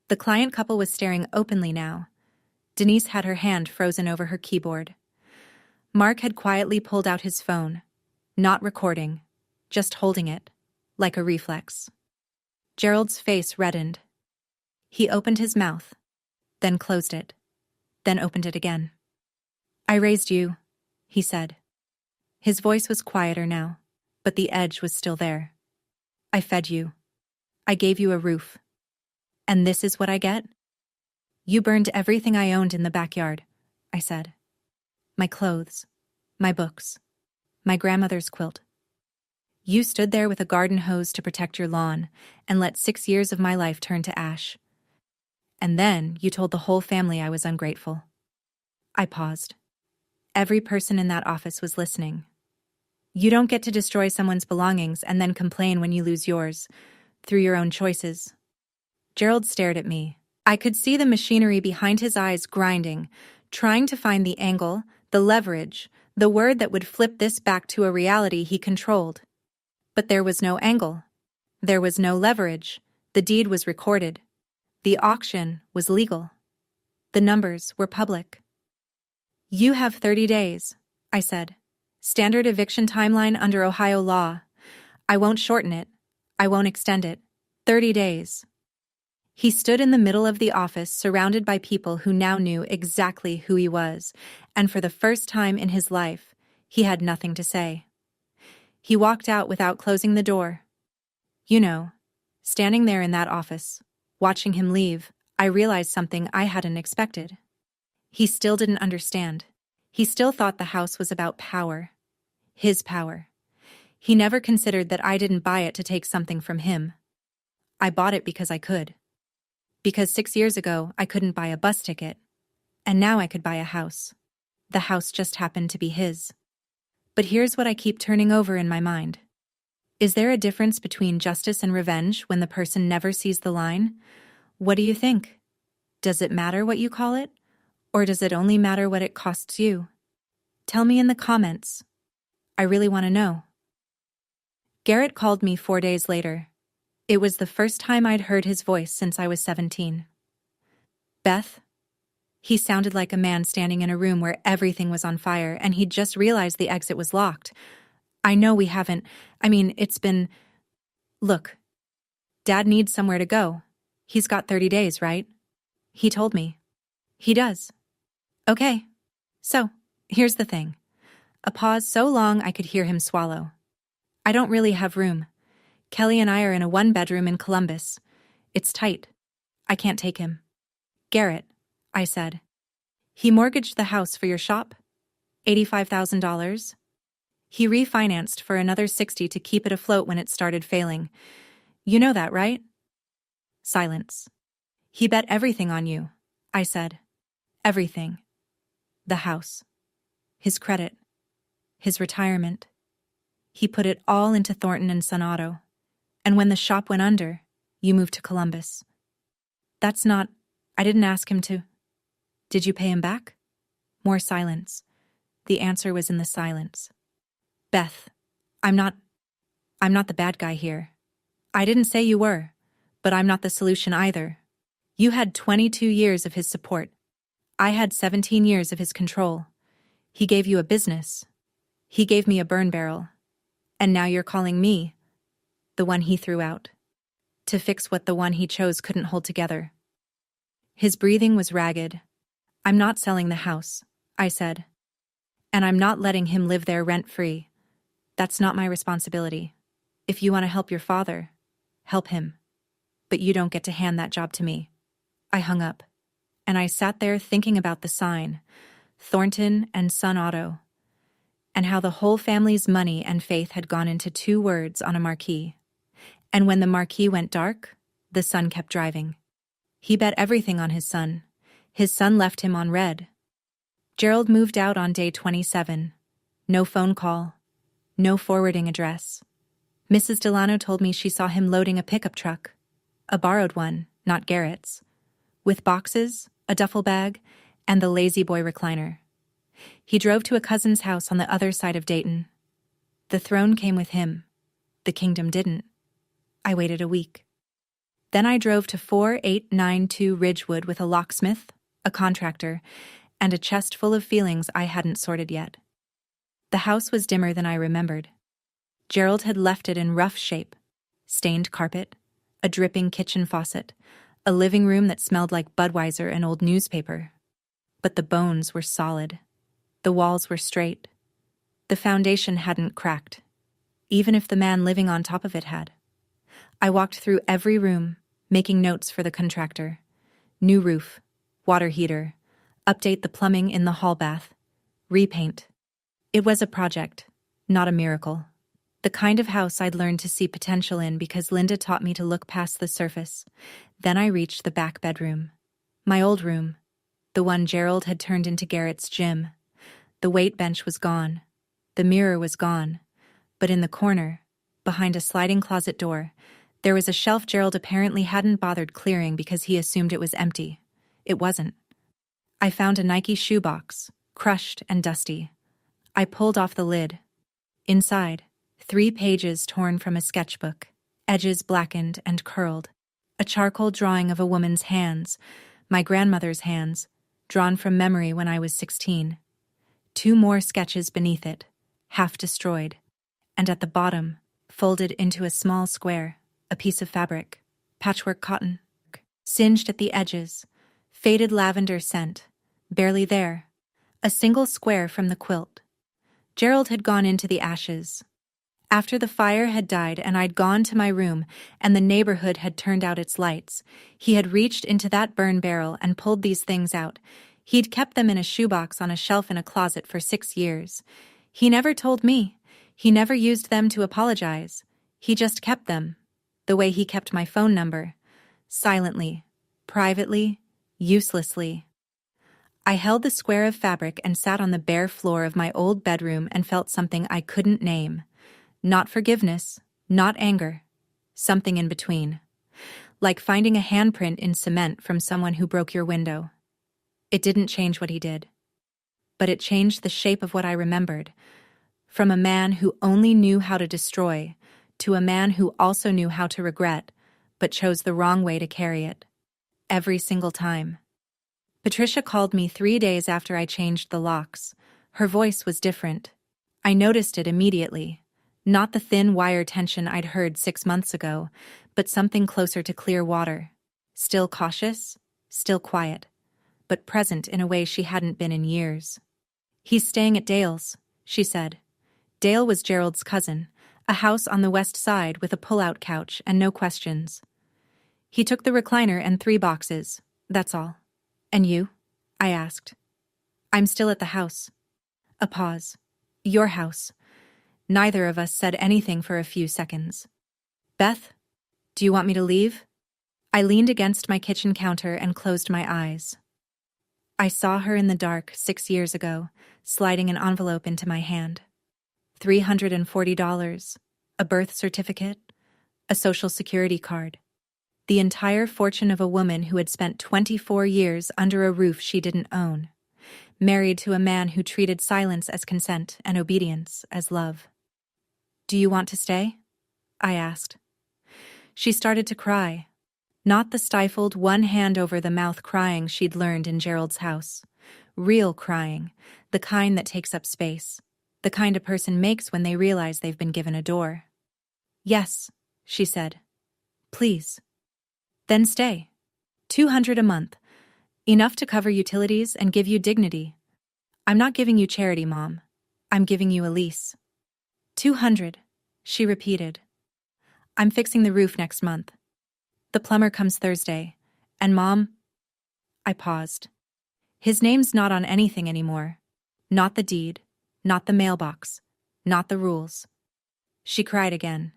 [SPEAKER 1] The client couple was staring openly now. Denise had her hand frozen over her keyboard. Mark had quietly pulled out his phone, not recording, just holding it, like a reflex. Gerald's face reddened. He opened his mouth, then closed it, then opened it again. I raised you, he said. His voice was quieter now, but the edge was still there. I fed you. I gave you a roof. And this is what I get? You burned everything I owned in the backyard, I said. My clothes, my books, my grandmother's quilt. You stood there with a garden hose to protect your lawn and let 6 years of my life turn to ash. And then you told the whole family I was ungrateful. I paused. Every person in that office was listening. You don't get to destroy someone's belongings and then complain when you lose yours, through your own choices. Gerald stared at me. I could see the machinery behind his eyes grinding, trying to find the angle, the leverage, the word that would flip this back to a reality he controlled. But there was no angle. There was no leverage. The deed was recorded. The auction was legal. The numbers were public. You have 30 days, I said. Standard eviction timeline under Ohio law. I won't shorten it. I won't extend it. 30 days. He stood in the middle of the office surrounded by people who now knew exactly who he was, and for the first time in his life, he had nothing to say. He walked out without closing the door. You know, standing there in that office, watching him leave, I realized something I hadn't expected. He still didn't understand. He still thought the house was about power. His power. He never considered that I didn't buy it to take something from him. I bought it because I could. Because 6 years ago, I couldn't buy a bus ticket. And now I could buy a house. The house just happened to be his. But here's what I keep turning over in my mind. Is there a difference between justice and revenge when the person never sees the line? What do you think? Does it matter what you call it? Or does it only matter what it costs you? Tell me in the comments. I really want to know. Garrett called me 4 days later. It was the first time I'd heard his voice since I was 17. Beth? He sounded like a man standing in a room where everything was on fire and he'd just realized the exit was locked. I know we haven't. It's been... Look, Dad needs somewhere to go. He's got 30 days, right? He told me. He does. Okay. So, here's the thing. A pause so long I could hear him swallow. I don't really have room. Kelly and I are in a 1-bedroom in Columbus. It's tight. I can't take him. Garrett, I said. He mortgaged the house for your shop? $85,000? He refinanced for another $60,000 to keep it afloat when it started failing. You know that, right? Silence. He bet everything on you, I said. Everything. The house. His credit. His retirement. He put it all into Thornton and Son Auto. And when the shop went under, you moved to Columbus. I didn't ask him to. Did you pay him back? More silence. The answer was in the silence. Beth, I'm not the bad guy here. I didn't say you were, but I'm not the solution either. You had 22 years of his support. I had 17 years of his control. He gave you a business. He gave me a burn barrel. And now you're calling me the one he threw out to fix what the one he chose couldn't hold together. His breathing was ragged. I'm not selling the house, I said. And I'm not letting him live there rent-free. That's not my responsibility. If you want to help your father, help him. But you don't get to hand that job to me. I hung up, and I sat there thinking about the sign, Thornton and Son Auto, and how the whole family's money and faith had gone into 2 words on a marquee. And when the marquee went dark, the son kept driving. He bet everything on his son. His son left him on red. Gerald moved out on day 27. No phone call. No forwarding address. Mrs. Delano told me she saw him loading a pickup truck. A borrowed one, not Garrett's. With boxes, a duffel bag, and the lazy boy recliner. He drove to a cousin's house on the other side of Dayton. The throne came with him. The kingdom didn't. I waited a week. Then I drove to 4892 Ridgewood with a locksmith, a contractor, and a chest full of feelings I hadn't sorted yet. The house was dimmer than I remembered. Gerald had left it in rough shape. Stained carpet, a dripping kitchen faucet, a living room that smelled like Budweiser and old newspaper. But the bones were solid. The walls were straight. The foundation hadn't cracked, even if the man living on top of it had. I walked through every room, making notes for the contractor. New roof, water heater, update the plumbing in the hall bath, repaint. It was a project, not a miracle. The kind of house I'd learned to see potential in because Linda taught me to look past the surface. Then I reached the back bedroom. My old room, the one Gerald had turned into Garrett's gym. The weight bench was gone. The mirror was gone. But in the corner, behind a sliding closet door, there was a shelf Gerald apparently hadn't bothered clearing because he assumed it was empty. It wasn't. I found a Nike shoebox, crushed and dusty. I pulled off the lid. Inside, 3 pages torn from a sketchbook, edges blackened and curled. A charcoal drawing of a woman's hands, my grandmother's hands, drawn from memory when I was 16. 2 more sketches beneath it, half destroyed. And at the bottom, folded into a small square, a piece of fabric, patchwork cotton, singed at the edges, faded lavender scent, barely there, a single square from the quilt. Gerald had gone into the ashes. After the fire had died and I'd gone to my room and the neighborhood had turned out its lights, he had reached into that burn barrel and pulled these things out. He'd kept them in a shoebox on a shelf in a closet for 6 years. He never told me. He never used them to apologize. He just kept them. The way he kept my phone number. Silently, privately, uselessly. I held the square of fabric and sat on the bare floor of my old bedroom and felt something I couldn't name. Not forgiveness, not anger. Something in between. Like finding a handprint in cement from someone who broke your window. It didn't change what he did. But it changed the shape of what I remembered. From a man who only knew how to destroy, to a man who also knew how to regret, but chose the wrong way to carry it. Every single time. Patricia called me 3 days after I changed the locks. Her voice was different. I noticed it immediately. Not the thin wire tension I'd heard 6 months ago, but something closer to clear water. Still cautious, still quiet, but present in a way she hadn't been in years. "He's staying at Dale's," she said. Dale was Gerald's cousin, a house on the west side with a pull-out couch and no questions. He took the recliner and 3 boxes, that's all. "And you?" I asked. "I'm still at the house." A pause. "Your house." Neither of us said anything for a few seconds. "Beth, do you want me to leave?" I leaned against my kitchen counter and closed my eyes. I saw her in the dark 6 years ago, sliding an envelope into my hand. $340, a birth certificate, a social security card. The entire fortune of a woman who had spent 24 years under a roof she didn't own. married to a man who treated silence as consent and obedience as love. "Do you want to stay?" I asked. She started to cry. Not the stifled, one hand over the mouth crying she'd learned in Gerald's house. Real crying, the kind that takes up space, the kind a person makes when they realize they've been given a door. "Yes," she said. "Please." "Then stay. $200 a month. Enough to cover utilities and give you dignity. I'm not giving you charity, Mom. I'm giving you a lease." "$200," she repeated. "I'm fixing the roof next month. The plumber comes Thursday. And Mom—" I paused. "His name's not on anything anymore. Not the deed, not the mailbox, not the rules." She cried again.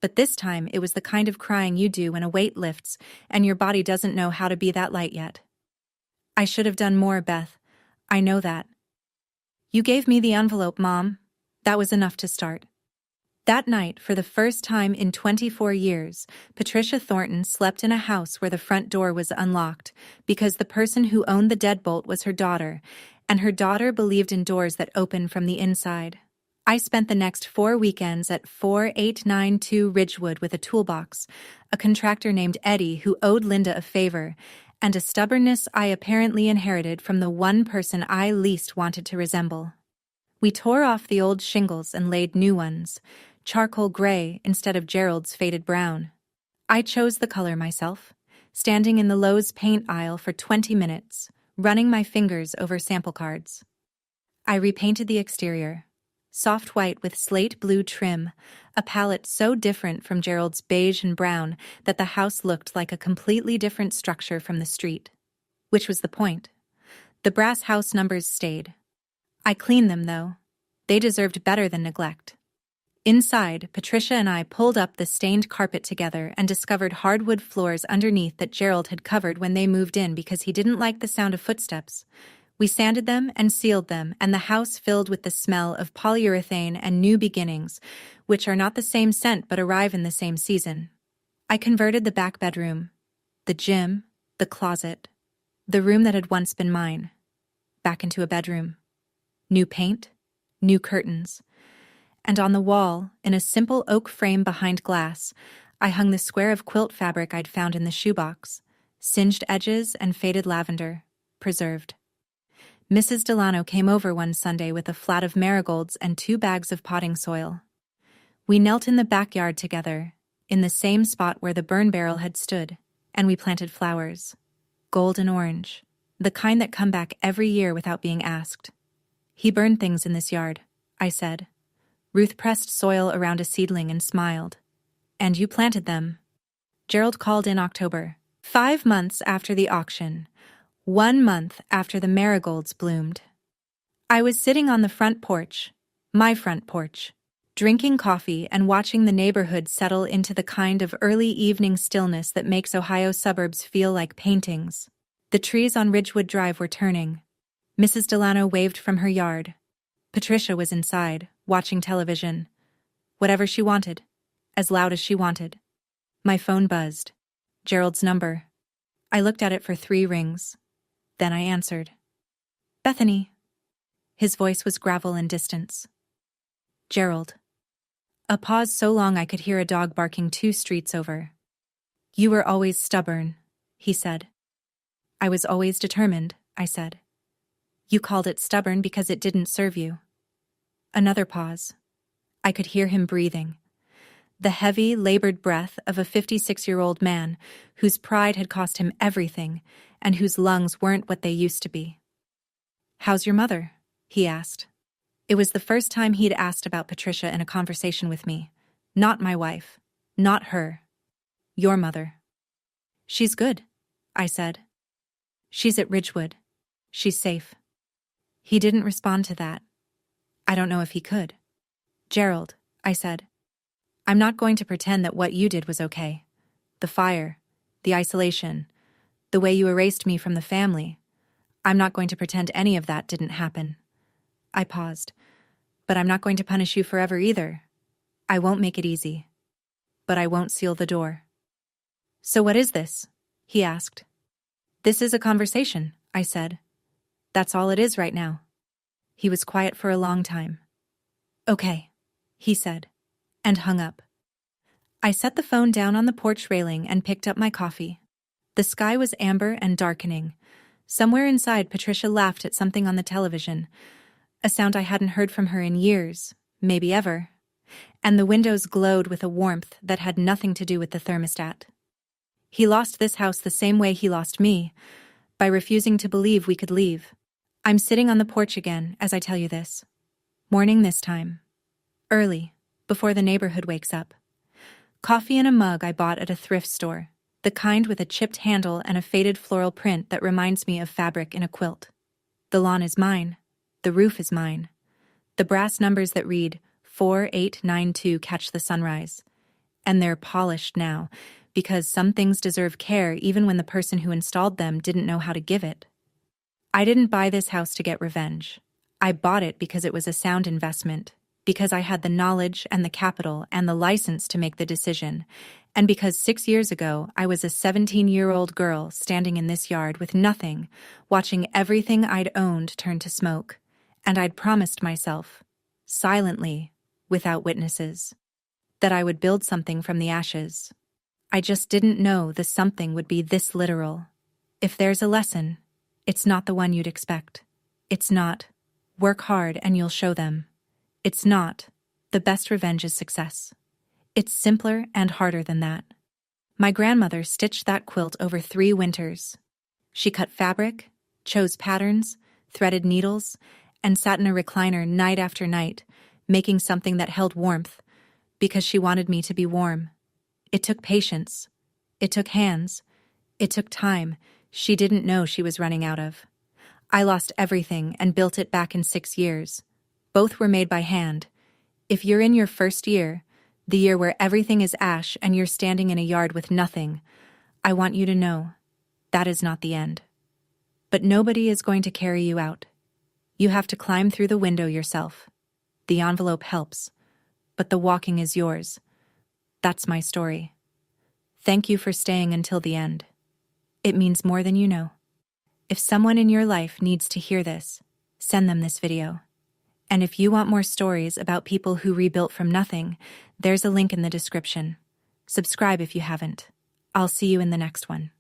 [SPEAKER 1] But this time it was the kind of crying you do when a weight lifts and your body doesn't know how to be that light yet. "I should have done more, Beth. I know that." "You gave me the envelope, Mom. That was enough to start." That night, for the first time in 24 years, Patricia Thornton slept in a house where the front door was unlocked because the person who owned the deadbolt was her daughter, and her daughter believed in doors that open from the inside. I spent the next 4 weekends at 4892 Ridgewood with a toolbox, a contractor named Eddie who owed Linda a favor, and a stubbornness I apparently inherited from the one person I least wanted to resemble. We tore off the old shingles and laid new ones, charcoal gray instead of Gerald's faded brown. I chose the color myself, standing in the Lowe's paint aisle for 20 minutes, running my fingers over sample cards. I repainted the exterior, soft white with slate blue trim, a palette so different from Gerald's beige and brown that the house looked like a completely different structure from the street. Which was the point. The brass house numbers stayed. I cleaned them, though. They deserved better than neglect. Inside, Patricia and I pulled up the stained carpet together and discovered hardwood floors underneath that Gerald had covered when they moved in because he didn't like the sound of footsteps. We sanded them and sealed them, and the house filled with the smell of polyurethane and new beginnings, which are not the same scent but arrive in the same season. I converted the back bedroom, the gym, the closet, the room that had once been mine, back into a bedroom. New paint, new curtains. And on the wall, in a simple oak frame behind glass, I hung the square of quilt fabric I'd found in the shoebox, singed edges and faded lavender, preserved. Mrs. Delano came over one Sunday with a flat of marigolds and 2 bags of potting soil. We knelt in the backyard together, in the same spot where the burn barrel had stood, and we planted flowers, gold and orange, the kind that come back every year without being asked. "He burned things in this yard," I said. Ruth pressed soil around a seedling and smiled. "And you planted them." Gerald called in October, 5 months after the auction, 1 month after the marigolds bloomed. I was sitting on the front porch, my front porch, drinking coffee and watching the neighborhood settle into the kind of early evening stillness that makes Ohio suburbs feel like paintings. The trees on Ridgewood Drive were turning. Mrs. Delano waved from her yard. Patricia was inside, watching television. Whatever she wanted, as loud as she wanted. My phone buzzed. Gerald's number. I looked at it for 3 rings. Then I answered. "Bethany." His voice was gravel and distance. "Gerald." A pause so long I could hear a dog barking 2 streets over. "You were always stubborn," he said. "I was always determined," I said. "You called it stubborn because it didn't serve you." Another pause. I could hear him breathing. The heavy, labored breath of a 56-year-old man whose pride had cost him everything and whose lungs weren't what they used to be. "How's your mother?" he asked. It was the first time he'd asked about Patricia in a conversation with me. Not my wife. Not her. "Your mother." "She's good," I said. "She's at Ridgewood. She's safe." He didn't respond to that. I don't know if he could. "Gerald," I said, "I'm not going to pretend that what you did was okay. The fire, the isolation, the way you erased me from the family. I'm not going to pretend any of that didn't happen." I paused. "But I'm not going to punish you forever either. I won't make it easy. But I won't seal the door." "So what is this?" he asked. "This is a conversation," I said. That's all it is right now. He was quiet for a long time. Okay, he said, and hung up. I set the phone down on the porch railing and picked up my coffee. The sky was amber and darkening. Somewhere inside, Patricia laughed at something on the television, a sound I hadn't heard from her in years, maybe ever. And the windows glowed with a warmth that had nothing to do with the thermostat. He lost this house the same way he lost me, by refusing to believe we could leave. I'm sitting on the porch again as I tell you this. Morning this time. Early, before the neighborhood wakes up. Coffee in a mug I bought at a thrift store, the kind with a chipped handle and a faded floral print that reminds me of fabric in a quilt. The lawn is mine. The roof is mine. The brass numbers that read 4892 catch the sunrise. And they're polished now, because some things deserve care even when the person who installed them didn't know how to give it. I didn't buy this house to get revenge. I bought it because it was a sound investment, because I had the knowledge and the capital and the license to make the decision, and because 6 years ago I was a 17-year-old girl standing in this yard with nothing, watching everything I'd owned turn to smoke, and I'd promised myself, silently, without witnesses, that I would build something from the ashes. I just didn't know the something would be this literal. If there's a lesson, it's not the one you'd expect. It's not, work hard and you'll show them. It's not, the best revenge is success. It's simpler and harder than that. My grandmother stitched that quilt over 3 winters. She cut fabric, chose patterns, threaded needles, and sat in a recliner night after night, making something that held warmth, because she wanted me to be warm. It took patience. It took hands. It took time she didn't know she was running out of. I lost everything and built it back in 6 years. Both were made by hand. If you're in your first year, the year where everything is ash and you're standing in a yard with nothing, I want you to know that is not the end. But nobody is going to carry you out. You have to climb through the window yourself. The envelope helps, but the walking is yours. That's my story. Thank you for staying until the end. It means more than you know. If someone in your life needs to hear this, send them this video. And if you want more stories about people who rebuilt from nothing, there's a link in the description. Subscribe if you haven't. I'll see you in the next one.